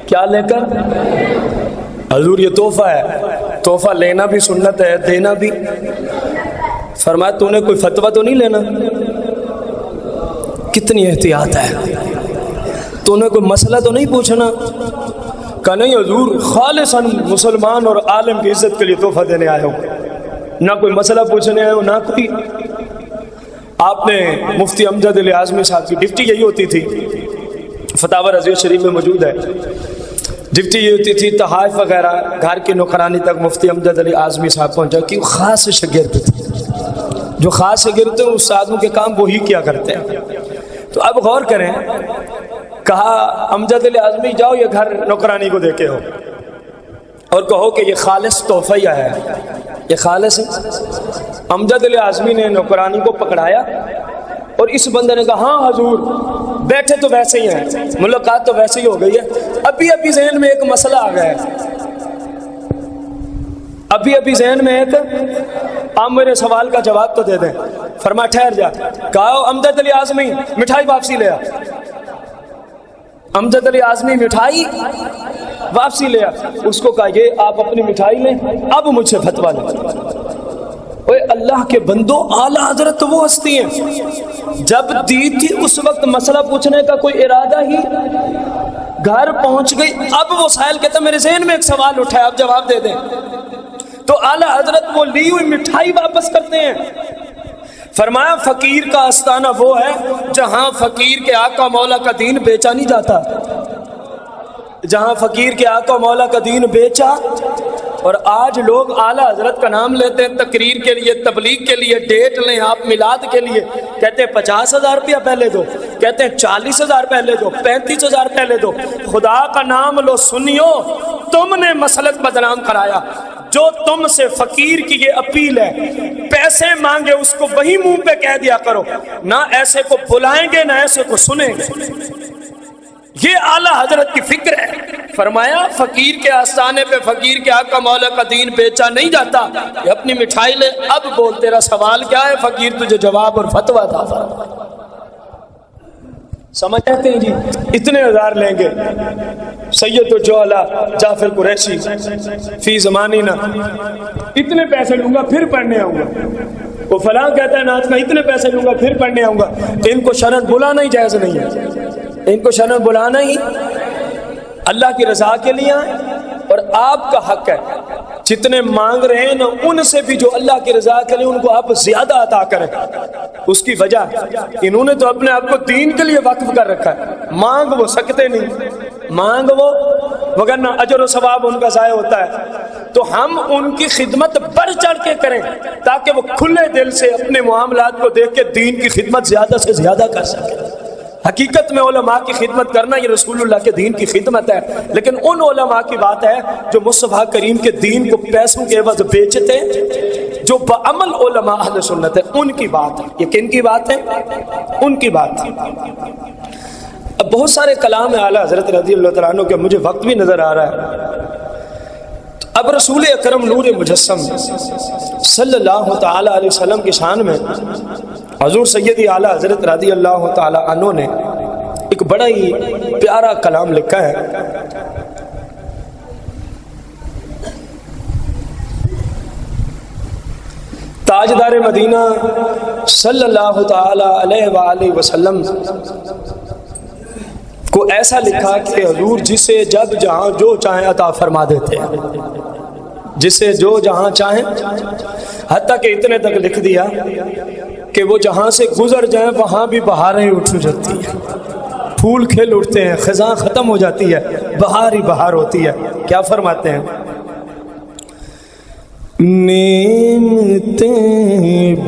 Speaker 1: کیا لے کر؟ حضور یہ تحفہ ہے، تحفہ لینا بھی سنت ہے، دینا بھی۔ فرمایا تو نے کوئی فتویٰ تو نہیں لینا؟ کتنی احتیاط ہے، تو نے کوئی مسئلہ تو نہیں پوچھنا؟ کہ نہیں حضور خالصاً مسلمان اور عالم کی عزت کے لیے تحفہ دینے آیا ہوں، نہ کوئی مسئلہ پوچھنے آیا ہوں نہ کوئی۔ آپ نے مفتی امجد علی اعظمی صاحب کی ڈپٹی یہی ہوتی تھی، فتاوی رضویہ شریف میں موجود ہے، ڈپٹی یہ ہوتی تھی، تحائف وغیرہ گھر کی نوکرانی تک مفتی امجد علی اعظمی صاحب پہنچا کہ وہ خاص شاگرد تھے، جو خاص شاگرد ہیں استادوں کے کام وہی کیا کرتے ہیں۔ تو اب غور کریں، کہا امجد علی اعظمی جاؤ یہ گھر نوکرانی کو دے کے ہو اور کہو کہ یہ خالص تحفہ ہے، یہ خالص ہے۔ امجد علی اعظمی نے نوکرانی کو پکڑایا اور اس بندے نے کہا ہاں حضور بیٹھے تو ویسے ہی ہیں، ملاقات تو ویسے ہی ہو گئی ہے، ابھی ذہن میں ایک مسئلہ آ گیا ہے، ابھی ذہن میں ایک، آپ میرے سوال کا جواب تو دے دیں۔ فرما ٹھہر جا، کہا امجد علی اعظمی مٹھائی واپسی لے آ۔ امجد علی اعظمی مٹھائی واپسی لے آ، اس کو کہا یہ آپ اپنی مٹھائی لیں، اب مجھ سے فتویٰ لیں۔ اوے اللہ کے بندو، اعلیٰ حضرت وہ ہستی ہیں، جب دی تھی اس وقت مسئلہ پوچھنے کا کوئی ارادہ ہی، گھر پہنچ گئی، اب وہ سائل کہتا میرے ذہن میں ایک سوال اٹھا ہے، آپ جواب دے دیں۔ تو اعلیٰ حضرت وہ لی ہوئی مٹھائی واپس کرتے ہیں۔ فرمایا فقیر کا آستانہ وہ ہے جہاں فقیر کے آقا مولا کا دین بیچا نہیں جاتا، جہاں فقیر کے آقا مولا کا دین بیچا۔ اور آج لوگ اعلیٰ حضرت کا نام لیتے ہیں تقریر کے لیے، تبلیغ کے لیے، ڈیٹ لیں آپ میلاد کے لیے، کہتے ہیں 50,000 روپیہ پہلے دو، کہتے ہیں 40,000 پہلے دو، 35,000 پہلے دو۔ خدا کا نام لو سنیو، تم نے مسلک بدنام کرایا۔ جو تم سے فقیر کی یہ اپیل ہے، پیسے مانگے اس کو وہی منہ پہ کہہ دیا کرو، نہ ایسے کو بلائیں گے نہ ایسے کو سنیں گے۔ یہ اعلیٰ حضرت کی فکر ہے۔ فرمایا فقیر کے آستانے پہ فقیر کے آقا مولا کا دین بیچا نہیں جاتا، یہ اپنی مٹھائی لے، اب بول تیرا سوال کیا ہے؟ فقیر تجھے جواب اور فتویٰ تھا۔ سمجھتے ہیں جی؟ اتنے ہزار لیں گے سید الجوہلا جعفر قریشی فی زمانینا، اتنے پیسے لوں گا پھر پڑھنے آؤں گا۔ وہ فلاں کہتا ہے ناز کا اتنے پیسے لوں گا پھر پڑھنے آؤں گا۔ ان کو شرن بلانا ہی جائز نہیں ہے، ان کو شرن بلانا ہی اللہ کی رضا کے لیے آئیں، اور آپ کا حق ہے جتنے مانگ رہے ہیں نا ان سے بھی جو اللہ کی رضا کے لیے ان کو آپ زیادہ عطا کریں۔ اس کی وجہ انہوں نے تو اپنے آپ کو دین کے لیے وقف کر رکھا ہے، مانگ وہ سکتے نہیں، مانگ وہ وگرنہ اجر و ثواب ان کا ضائع ہوتا ہے۔ تو ہم ان کی خدمت بڑھ چڑھ کے کریں تاکہ وہ کھلے دل سے اپنے معاملات کو دیکھ کے دین کی خدمت زیادہ سے زیادہ کر سکیں۔ حقیقت میں علماء کی خدمت کرنا یہ رسول اللہ کے دین کی خدمت ہے، لیکن ان علماء کی بات ہے جو مصطفیٰ کریم کے دین کو پیسوں کے عوض بیچتے، جو بعمل علماء اہل سنت ہے، ان کی بات ہے۔ یہ کن کی بات ہے؟ ان کی بات ہے۔ اب بہت سارے کلام ہے اعلیٰ حضرت رضی اللہ تعالیٰ عنہ کے، مجھے وقت بھی نظر آ رہا ہے۔ اب رسول اکرم نور مجسم صلی اللہ تعالی علیہ وسلم کی شان میں حضور سیدی اعلیٰ حضرت رضی اللہ تعالی عنہ نے ایک بڑا ہی پیارا کلام لکھا ہے۔ تاجدار مدینہ صلی اللہ تعالی علیہ وآلہ وسلم کو ایسا لکھا کہ حضور جسے جب جہاں جو چاہیں عطا فرما دیتے ہیں، جسے جو جہاں چاہیں، حتیٰ کہ اتنے تک لکھ دیا کہ وہ جہاں سے گزر جائیں وہاں بھی بہاریں اٹھ جاتی ہیں، پھول کھل اٹھتے ہیں، خزاں ختم ہو جاتی ہے، بہار ہی بہار ہوتی ہے۔ کیا فرماتے ہیں؟ نعمتیں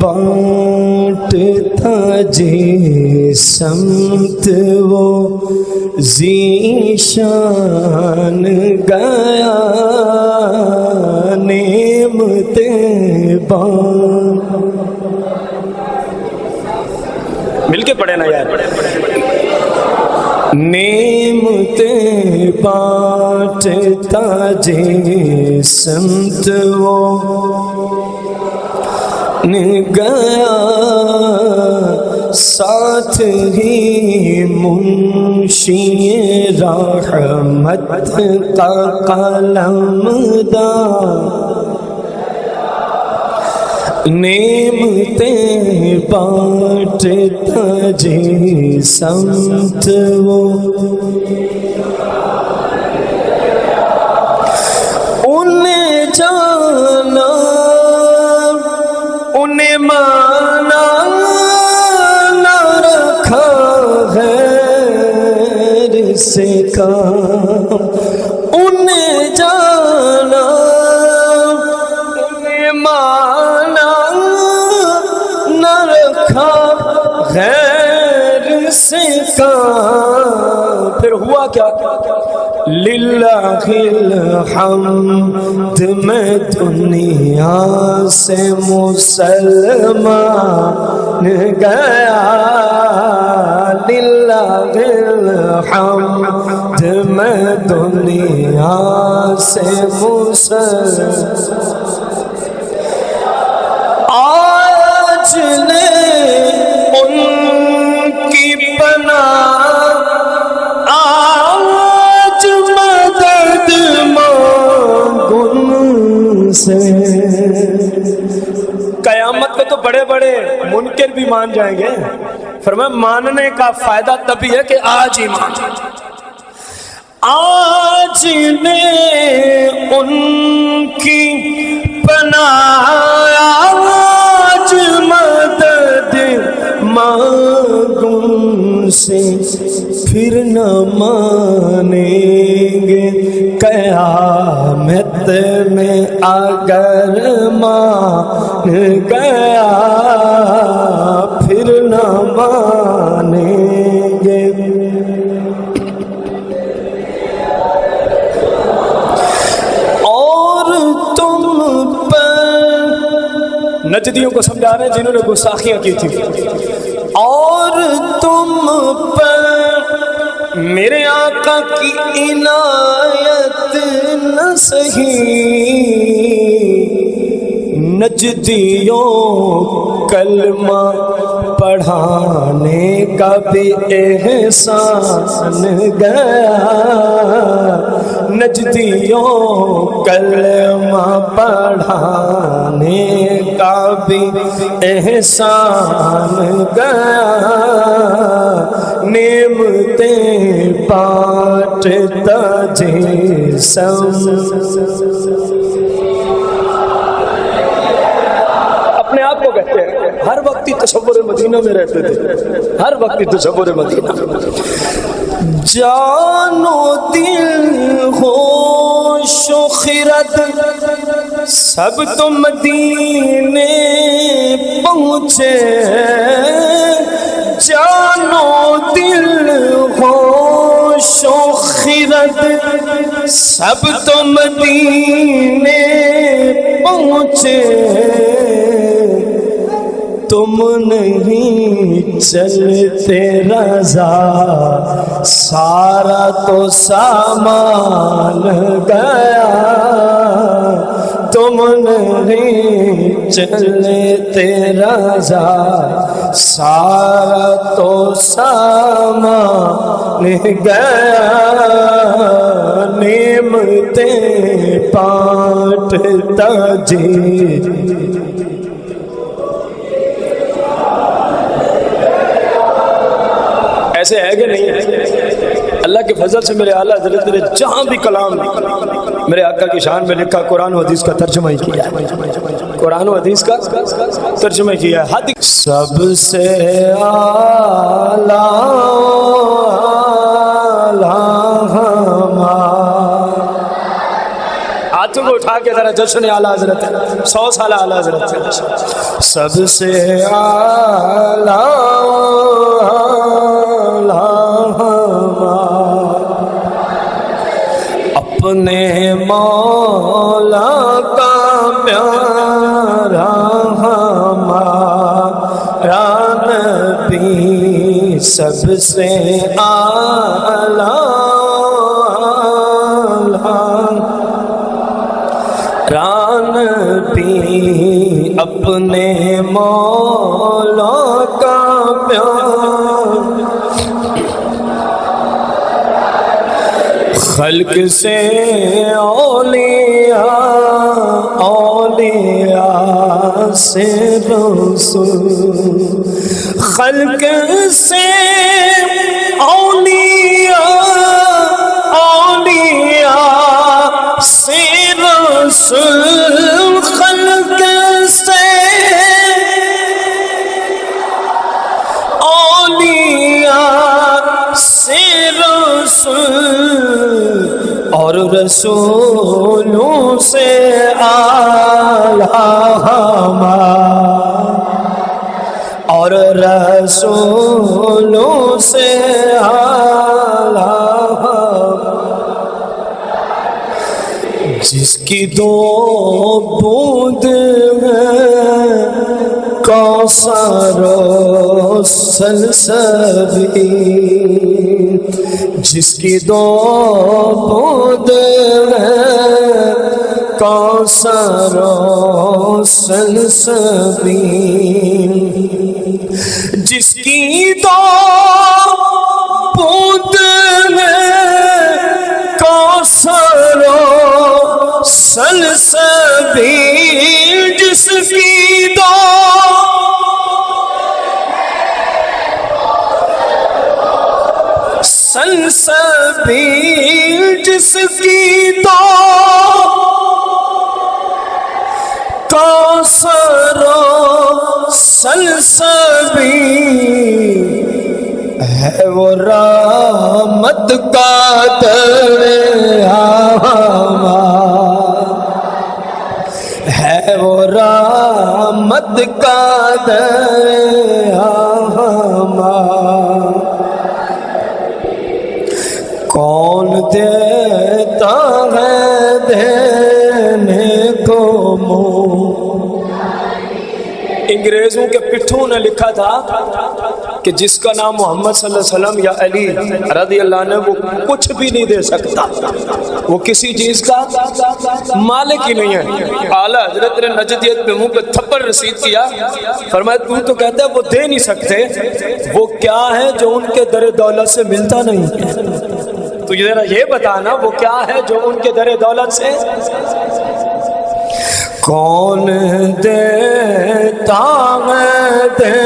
Speaker 1: بانٹتا جی سمت وہ ذیشان گیا، نعمتیں مل کے پڑھے نا یار،
Speaker 2: نعمتیں بانٹتا جی سمت وہ گیا، ساتھ ہی منشی رحمت کا قلم دار، نعمتیں بانٹتا جی سمت وہ، انہیں جانا انہیں مانا نہ رکھا غیر سے کام، انہیں جانا انہیں مانا نہ رکھا غیر سے کام، پھر ہوا کیا؟ للہ الحمد میں دنیا سے مسلمان گیا، للہ الحمد میں دنیا سے مسلمان، آج نے ان کی پناہ قیامت میں تو بڑے بڑے منکر بھی مان جائیں گے، فرمایا ماننے کا فائدہ تبھی ہے کہ آج ہی مان، آج نے ان کی پناہ، آج مدد مانگوں سے پھر نہ مانیں گے، قیامت میں اگر مان گیا پھر نہ مانیں گے، اور تم پر نجدیوں کو سمجھا رہے ہیں جنہوں نے گستاخیاں کی تھی، اور تم پر میرے آقا کی عنایت نہ سہی، نجدیوں کلمہ پڑھانے کا بھی احسان گیا، نجدیوں کلمہ پڑھانے کا بھی احسان گیا، نعمتیں بانٹتا جی اپنے آپ کو کہتے ہیں ہر وقت تصور مدینہ میں رہتے تھے، ہر وقت تصور مدینہ، جان و دل ہوش و خرد سب تو مدینے پہنچے، جان و دل ہوش و خرد سب تو مدینے پہنچے، تم نہیں چلتے رضا سارا تو سامان گیا، تم نہیں چلتے رضا سارا تو سامان گیا، نعمتیں بانٹتا جی، ایسے ہے کہ نہیں ہے؟ اللہ کے فضل سے میرے اعلیٰ حضرت نے جہاں بھی کلام میرے آقا کی شان میں لکھا، قرآن و حدیث کا ترجمہ ہی کیا ہے، قرآن و حدیث کا ترجمہ کیا ہے، حد سب سے اعلیٰ ہاتھوں کو اٹھا کے ذرا جشن اعلیٰ حضرت ہے، 100 سال اعلیٰ حضرت ہے، سب سے اعلیٰ اپنے مولا کا پیارا ہمارا نبی سب سے اعلیٰ نبی اپنے مولا کا پیار، خلق سے اولیاء، اولیاء سے رسول، خلق سے اولیاء، اولیاء سے رسول، خلق سے اولیاء سے رسول، اور رسولوں سے اعلیٰ ہمارا، اور رسولوں سے اعلیٰ جس کی دو بوند ہے کوثر و سلسبیل، جس کی دو بوند ہے کوثر و سلسبیل، جس کی دو بوند ہے کوثر و سلسبیل، جس کی دو سلسبیل، جس کی دو کوثر و سلسبیل، ہے وہ رحمت کا دریا ہمارا، ہے وہ رحمت کا دریا ہمارا، کون دیتا ہے دینے کو منہ۔ انگریزوں کے پٹھوں نے لکھا تھا کہ جس کا نام محمد صلی اللہ علیہ وسلم یا علی رضی اللہ عنہ، وہ کچھ بھی نہیں دے سکتا، وہ کسی چیز کا مالک ہی نہیں ہے۔ اعلیٰ حضرت نے نجدیت پہ منہ پہ تھپڑ رسید کیا، فرمایا تو کہتا ہے وہ دے نہیں سکتے، وہ کیا ہے جو ان کے در دولت سے ملتا نہیں ہے؟ تو ذرا یہ بتانا وہ کیا ہے جو ان کے در دولت سے، کون دیتا ہے دے،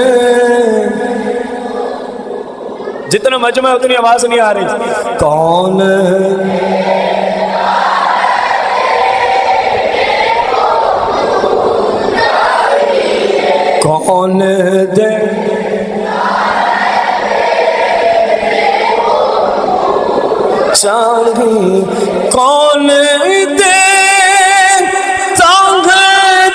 Speaker 2: جتنا مجمع ہے اتنی آواز نہیں آ رہی، کون کون دے چاہیے، کون دے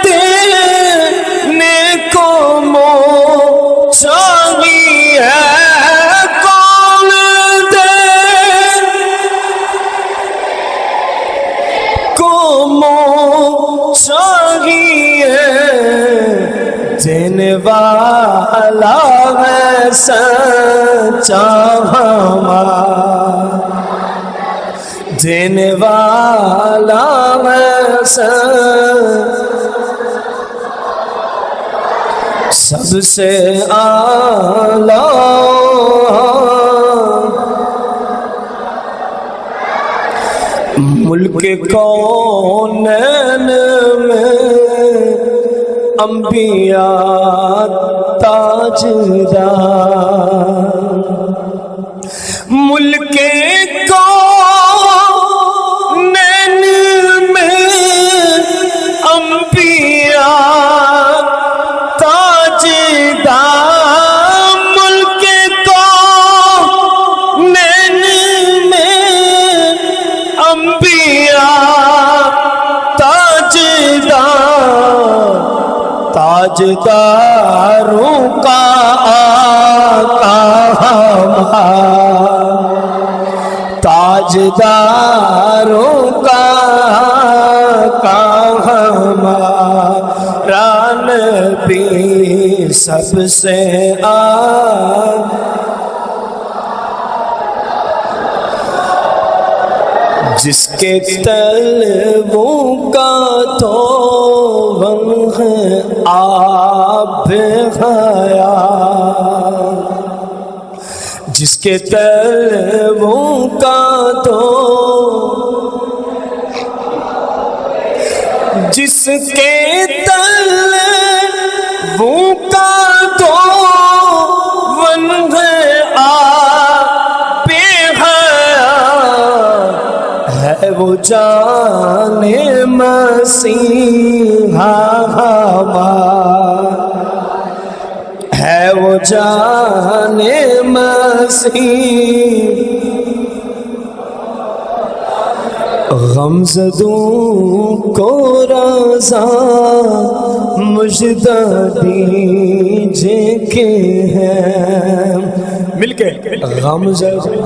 Speaker 2: دینے کو منہ چاہیے، کون دے کو منہ چاہیے، دینے والا ہے سچا ہمارا، دینے والا ہے سب سے اعلیٰ، ملک کونین میں انبیاء تاجدار، ملک کونین میں انبیاء تاجدار، ملک کونین میں انبیاء تاجدار، تاجداروں کا آقا ہمارا، تاجداروں کا آقا ہمارا نبی سب سے جس کے طلبوں کا تو غم ہے آب حیات، جس کے طلبوں کا تو جس کے طلبوں کا تو غم ہے آب حیات، ہے وہ جان مسیحا ہمارا، ہے وہ جان مسیح، غمزدوں کو رضا مجدہ دیجے کے ہیں، مل کے غمزدوں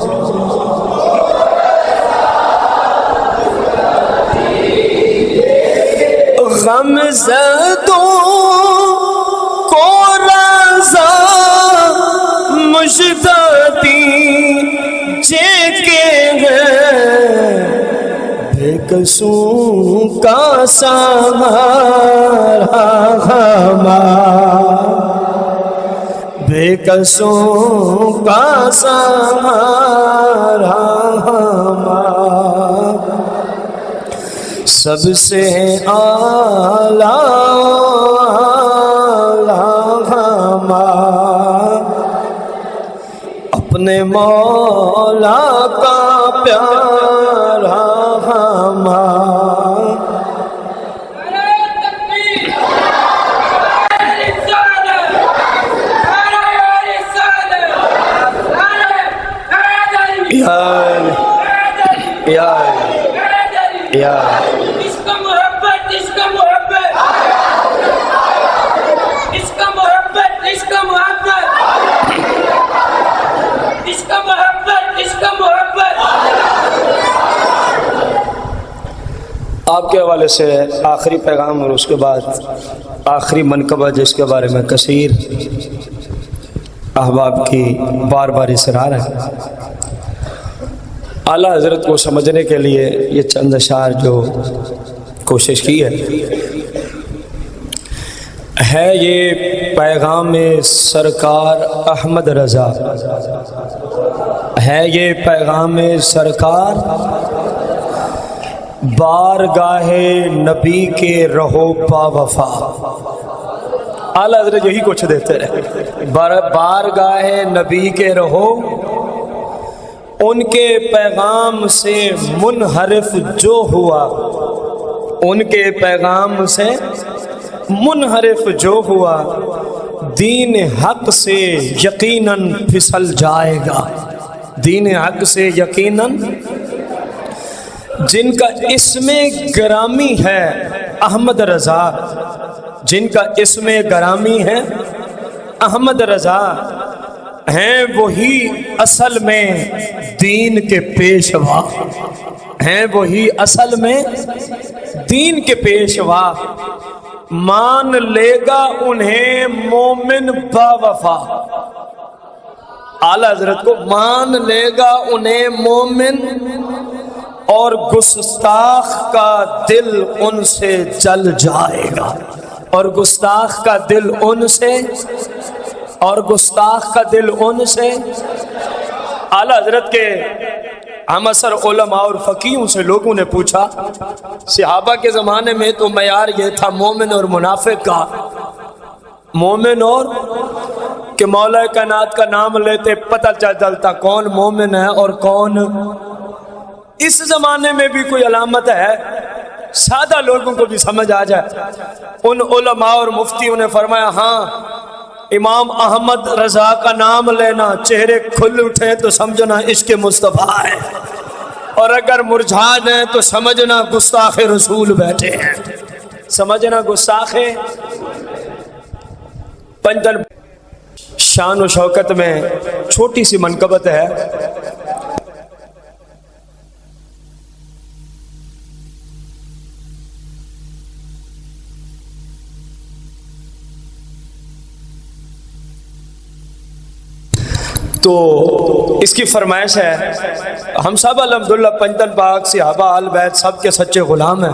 Speaker 2: کو رضا مجدہ دیجے کے ہیں، بے قصوں کا سہارا ہمارا، بے قصوں کا سہارا ہمارا، سب سے اعلیٰ ہمارا، اپنے مولا کا پیارا ہمارا، یا
Speaker 3: اس کا محبت، اس کا محبت، اس کا محبت، اس کا محبت، اس کا محبت، اس کا محبت۔
Speaker 2: آپ کے حوالے سے آخری پیغام اور اس کے بعد آخری منقبہ جس کے بارے میں کثیر احباب کی بار بار اصرار ہے، اعلیٰ حضرت کو سمجھنے کے لیے یہ چند اشعار جو کوشش کی ہے یہ پیغام سرکار احمد رضا ہے، یہ پیغام سرکار بارگاہ نبی کے رہو پا وفا، اعلیٰ حضرت یہی کچھ دیتے رہے، بارگاہ نبی کے رہو، ان کے پیغام سے منحرف جو ہوا، ان کے پیغام سے منحرف جو ہوا، دین حق سے یقیناً پھسل جائے گا، دین حق سے یقیناً، جن کا اسم گرامی ہے احمد رضا، جن کا اسم گرامی ہے احمد رضا، ہیں وہی اصل میں دین کے پیشوا، ہیں وہی اصل میں دین کے پیشوا، مان لے گا انہیں مومن با وفا، اعلیٰ حضرت کو مان لے گا انہیں مومن، اور گستاخ کا دل ان سے جل جائے گا، اور گستاخ کا دل ان سے، اور گستاخ کا دل ان سے۔ اعلیٰ حضرت کے ہم اثر علماء اور فقیہوں سے لوگوں نے پوچھا، صحابہ کے زمانے میں تو معیار یہ تھا مومن اور منافق کا، مومن اور کہ مولا کائنات کا نام لیتے پتہ چلتا کون مومن ہے اور کون۔ اس زمانے میں بھی کوئی علامت ہے سادہ لوگوں کو بھی سمجھ آ جائے؟ ان علماء اور مفتیوں نے فرمایا ہاں، امام احمد رضا کا نام لینا، چہرے کھل اٹھے تو سمجھنا عشق مصطفیٰ ہے، اور اگر مرجھا جائیں تو سمجھنا گستاخ رسول بیٹھے ہیں، سمجھنا گستاخ پنجن۔ شان و شوکت میں چھوٹی سی منقبت ہے، تو اس کی فرمائش ہے، ہم سب الحمدللہ پنجتن پاک صحابہ آل بیت سب کے سچے غلام ہیں،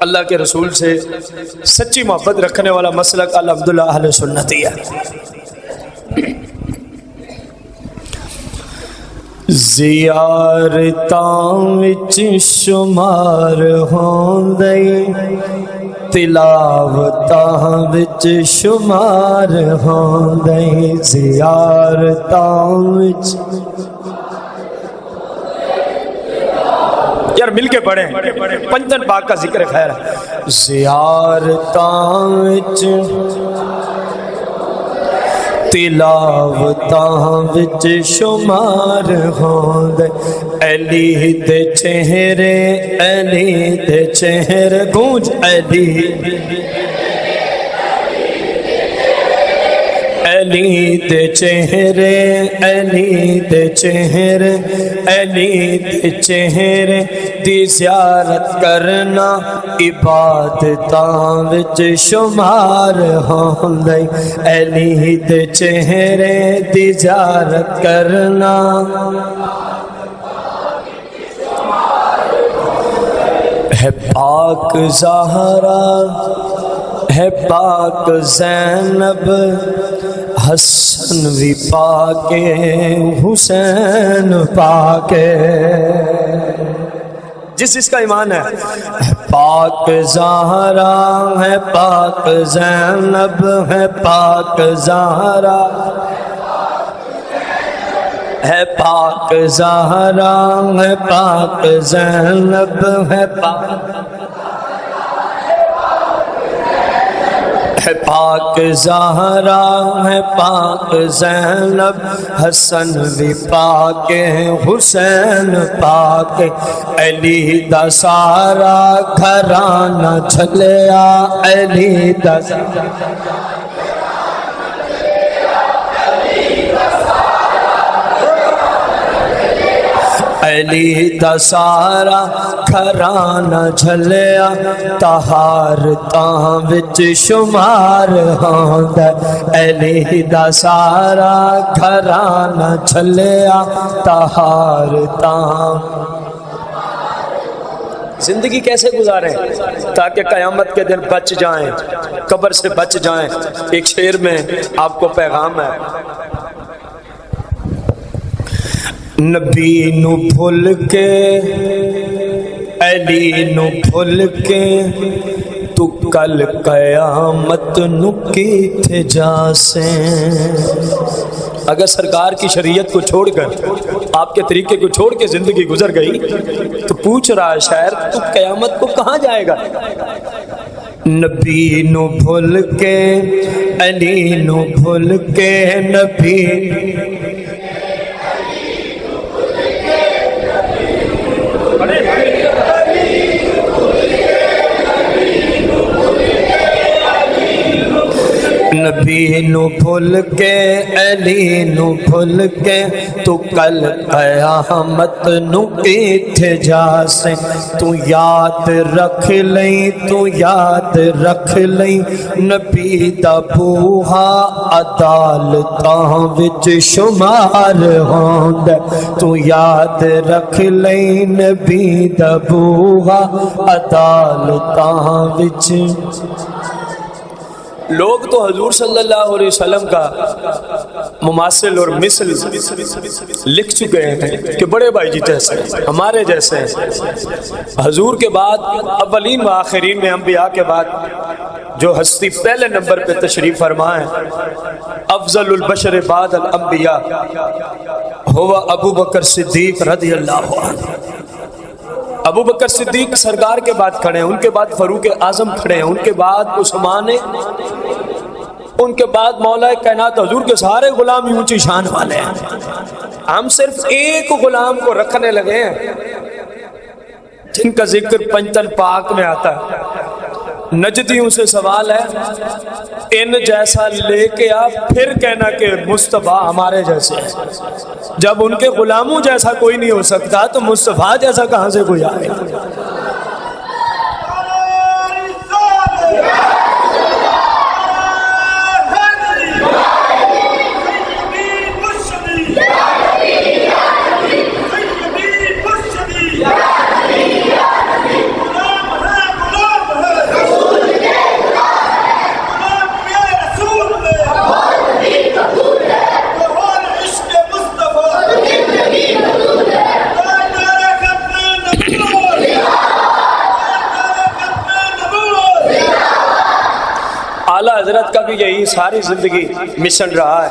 Speaker 2: اللہ کے رسول سے سچی محبت رکھنے والا مسلک الحمدللہ اہل سنتی ہے۔ زیارتاں وچ شمار ہوندے، تلاوتاں وچ شمار ہوندے، زیارتاں وچ یار مل کے پڑھیں، پنجتن پاک کا ذکر خیر ہے۔ زیارتاں وچ تلاوتاں وچ شمار ہوندے، علی دے چہرے، علی دے چہرے، گونج علی، علی دے چہرے، علی دے چہرے، علی دے چہرے دی زیارت کرنا عبادتاں وچ شمار ہوندے، علی دے چہرے دی زیارت کرنا ہے پاک زہرا، ہے پاک زینب، حسن بھی پاک حسین پاک، جس کا ایمان ہے پاک زہرا، ہے پاک زینب، ہے پاک زہرا، ہے پاک زہرا، ہے پاک زینب، ہے پاک زہرا، ہے پاک زینب، حسن بھی پاک حسین پاک، علی دا سارا گھرانہ جھلیا، علی دا علی دا سارا گھرانہ جھلیا، طہارتاں وچ شمار ہوندا، علی دا سارا گھرانہ جھلیا، طہارتاں۔ زندگی کیسے گزاریں تاکہ قیامت کے دن بچ جائیں، قبر سے بچ جائیں؟ ایک شعر میں آپ کو پیغام ہے، نبی نو بھول کے، علی نو بھول کے، تو کل قیامت نو کیتھے جاسیں؟ اگر سرکار کی شریعت کو چھوڑ کر، آپ کے طریقے کو چھوڑ کے زندگی گزر گئی تو پوچھ رہا ہے شاعر تو قیامت کو کہاں جائے گا؟ نبی نو بھول کے، علی نو بھول کے، نبی نبی نو بھول کے، علی نو بھول کے، تو کل قیامت نو کیتھے جاسیں؟ تو یاد رکھ لیں، تو یاد رکھ لیں، نبی دا بوہا عدالتاں وچ شمار ہوندا، تو یاد رکھ لیں، نبی دا بوہا عدالتاں وچ۔ لوگ تو حضور صلی اللہ علیہ وسلم کا مماثل اور مثل لکھ چکے ہیں کہ بڑے بھائی جی جیسے، ہمارے جیسے ہیں۔ حضور کے بعد اولین و آخرین میں انبیاء کے بعد جو ہستی پہلے نمبر پہ تشریف فرما ہے، افضل البشر بعد الانبیاء ہوا ابو بکر صدیق رضی اللہ عنہ۔ ابو بکر صدیق سرکار کے بعد کھڑے ہیں، ان کے بعد فاروق اعظم کھڑے ہیں، ان کے بعد عثمان، ان کے بعد مولا کائنات حضور کے سارے غلام اونچی شان والے ہیں۔ ہم صرف ایک غلام کو رکھنے لگے ہیں جن کا ذکر پنجتن پاک میں آتا ہے۔ نجدیوں سے سوال ہے، ان جیسا لے کے آ پھر کہنا کہ مصطفیٰ ہمارے جیسے ہیں۔ جب ان کے غلاموں جیسا کوئی نہیں ہو سکتا تو مصطفیٰ جیسا کہاں سے کوئی آئے؟ بھی یہی ساری زندگی مشن رہا ہے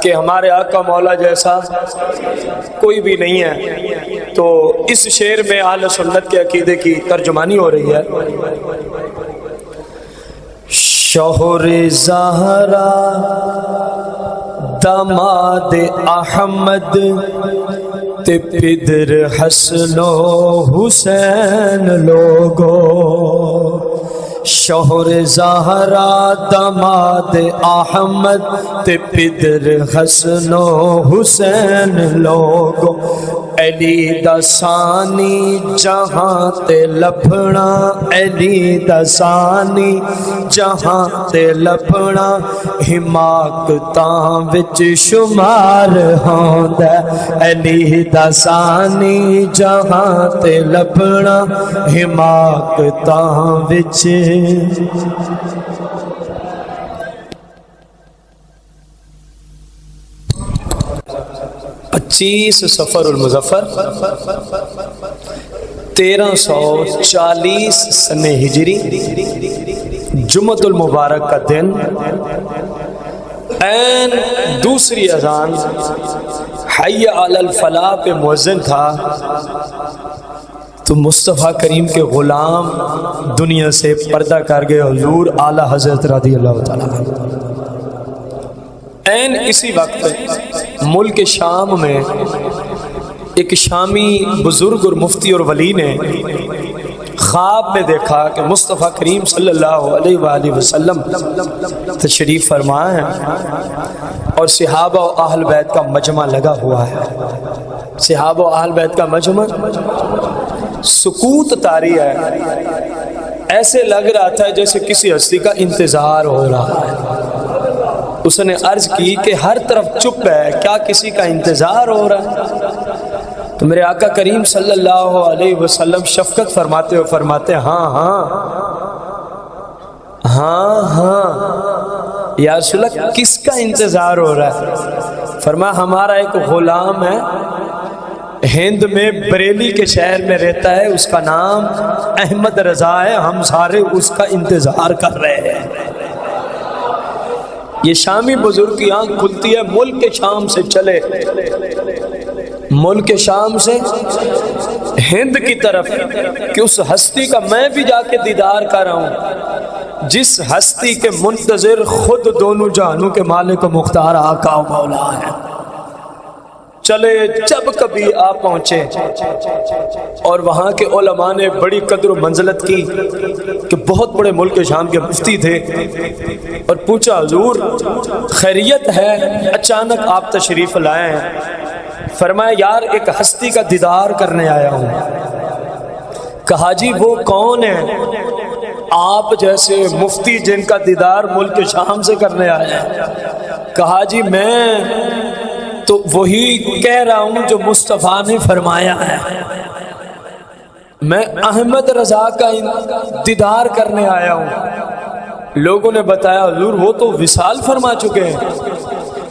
Speaker 2: کہ ہمارے آقا مولا جیسا کوئی بھی نہیں ہے. تو اس شعر میں اہل سنت کے عقیدے کی ترجمانی ہو رہی ہے. شوہر زہرا داماد احمد تے پدر حسن و حسین لوگو. شوہر زہرا داماد احمد تے پدر حسن و حسین لوگو. علی دا ثانی جہاں تے لبھنا، علی دا ثانی جہاں تے لبھنا، حماقتاں وچ شمار ہوندا. علی دا ثانی جہاں تے لبھنا، حماقتاں وچ 25 صفر المظفر 1340 سن ہجری جمعۃ المبارک کا دن، این دوسری اذان حی علی الفلاح پہ مؤذن تھا تو مصطفیٰ کریم کے غلام دنیا سے پردہ کر گئے حضور اعلیٰ حضرت رضی اللہ تعالیٰ عنہ. این اسی وقت ملک شام میں ایک شامی بزرگ اور مفتی اور ولی نے خواب میں دیکھا کہ مصطفیٰ کریم صلی اللہ علیہ وآلہ وسلم تشریف فرما ہے اور صحابہ و اہل بیت کا مجمع لگا ہوا ہے. صحابہ و اہل بیت کا مجمع سکوت طاری ہے، ایسے لگ رہا تھا جیسے کسی ہستی کا انتظار ہو رہا ہے. اس نے عرض کی کہ ہر طرف چپ ہے، کیا کسی کا انتظار ہو رہا ہے؟ تو میرے آقا کریم صلی اللہ علیہ وسلم شفقت فرماتے ہوئے فرماتے ہاں ہاں ہاں ہاں یا رسول اللہ کس کا انتظار ہو رہا ہے؟ فرمایا ہمارا ایک غلام ہے، ہند میں بریلی کے شہر میں رہتا ہے، اس کا نام احمد رضا ہے، ہم سارے اس کا انتظار کر رہے ہیں. یہ شامی بزرگ کی آنکھ کھلتی ہے، ملک شام سے چلے، ملک شام سے ہند کی طرف کہ اس ہستی کا میں بھی جا کے دیدار کر رہا ہوں جس ہستی کے منتظر خود دونوں جہانوں کے مالک و مختار آقا و مولا ہے. چلے جب کبھی آپ پہنچے اور وہاں کے علماء نے بڑی قدر و منزلت کی کہ بہت بڑے ملک شام کے مفتی تھے، اور پوچھا حضور خیریت ہے، اچانک آپ تشریف لائے ہیں؟ فرمایا یار ایک ہستی کا دیدار کرنے آیا ہوں. کہا جی وہ کون ہے؟ آپ جیسے مفتی جن کا دیدار ملک شام سے کرنے آیا ہے. کہا جی میں تو وہی کہہ رہا ہوں جو مصطفیٰ نے فرمایا ہے، میں احمد رضا کا دیدار کرنے آیا ہوں. لوگوں نے بتایا حضور وہ تو وصال فرما چکے ہیں.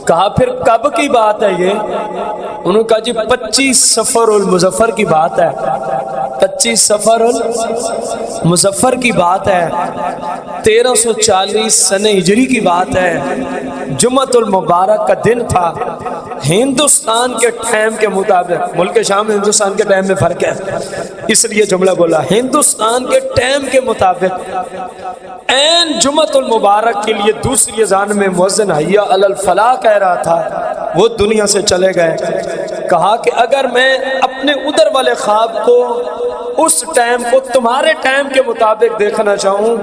Speaker 2: کہا پھر کب کی بات ہے یہ؟ انہوں نے کہا جی 25 صفر المظفر کی بات ہے، 25 صفر المظفر کی بات ہے، 1340 سن ہجری کی بات ہے، جمعۃ المبارک کا دن تھا. ہندوستان کے ٹائم کے مطابق، ملک شام ہندوستان کے ٹائم میں فرق ہے اس لیے جملہ بولا، ہندوستان کے ٹائم کے مطابق این جمعۃ المبارک کے لیے دوسری اذان میں مؤذن حی علی الفلاح کہہ رہا تھا. وہ دنیا سے چلے گئے. کہا کہ اگر میں اپنے ادھر والے خواب کو، اس ٹائم کو تمہارے ٹائم کے مطابق دیکھنا چاہوں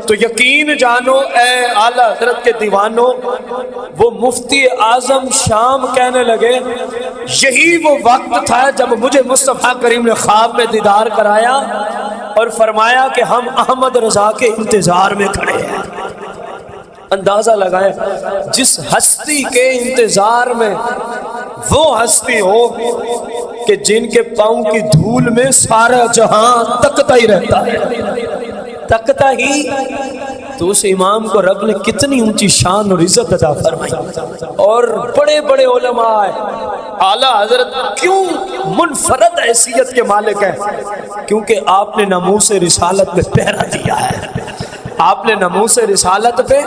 Speaker 2: تو یقین جانو اے اعلیٰ حضرت کے دیوانوں، وہ مفتی اعظم شام کہنے لگے یہی وہ وقت تھا جب مجھے مصطفیٰ کریم نے خواب میں دیدار کرایا اور فرمایا کہ ہم احمد رضا کے انتظار میں کھڑے ہیں. اندازہ لگائیں جس ہستی کے انتظار میں وہ ہستی ہو کہ جن کے پاؤں کی دھول میں سارا جہاں تکتا ہی رہتا ہے، تکتا ہی، تو اس امام کو رب نے کتنی اونچی شان اور عزت عطا فرمائی. اور بڑے بڑے علماء اعلیٰ حضرت کیوں منفرد حیثیت کے مالک ہیں؟ کیونکہ آپ نے ناموس رسالت میں پہرا دیا ہے، آپ نے ناموس رسالت پہ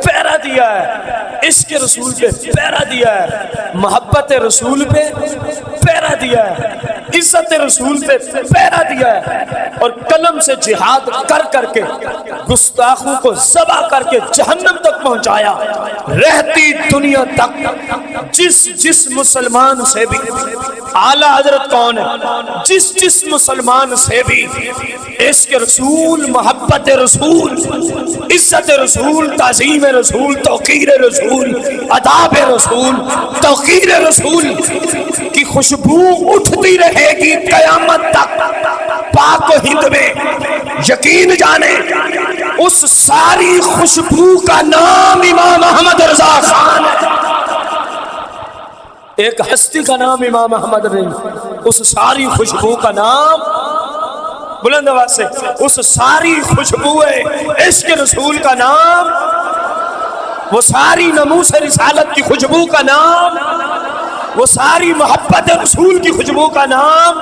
Speaker 2: پہرا دیا ہے، عشق رسول پہ پہرا دیا ہے، محبت رسول پہ پہرا دیا ہے، عزت رسول پہ پہرا دیا ہے، اور قلم سے جہاد کر کر کے گستاخوں کو ذبح کر کے جہنم تک پہنچایا۔ رہتی دنیا تک جس مسلمان سے بھی، اعلیٰ حضرت کون ہے، جس مسلمان سے بھی عشق رسول، محبت رسول، عزت رسول، تعظیم رسول، توقیر رسول، اداب رسول، توقیر رسول کی خوشبو اٹھتی رہے گی قیامت تک پاک و ہند میں، یقین جانے اس ساری خوشبو کا نام امام احمد رضا خان ہے۔ ایک ہستی کا نام امام احمد رضا، اس ساری خوشبو کا نام، بلند آواز سے، اس ساری خوشبو عشق رسول کا نام، وہ ساری ناموس رسالت کی خوشبو کا نام، وہ ساری محبت رسول کی خوشبو کا نام،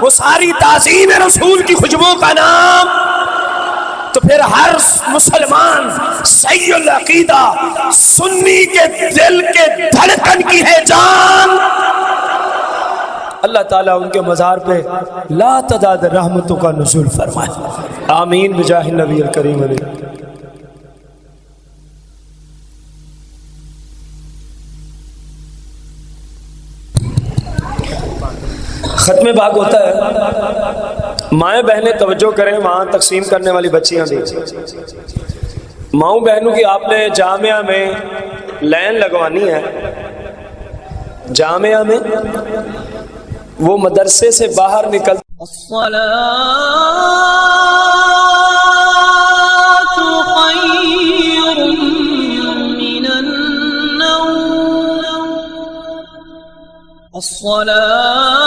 Speaker 2: وہ ساری تعظیم رسول کی خوشبو کا نام۔ تو پھر ہر مسلمان صحیح العقیدہ سنی کے دل کے دھڑکن کی ہے جان، اللہ تعالیٰ ان کے مزار پہ لا تعداد رحمتوں کا نزول فرمائے، آمین بجاہ النبی الکریم علیہ۔ ختم باغ ہوتا ہے، مائیں بہنیں توجہ کریں، وہاں تقسیم کرنے والی بچیاں بھی، ماؤں بہنوں کی آپ نے جامعہ میں لائن لگوانی ہے، جامعہ میں وہ مدرسے سے باہر نکل
Speaker 4: الصلاة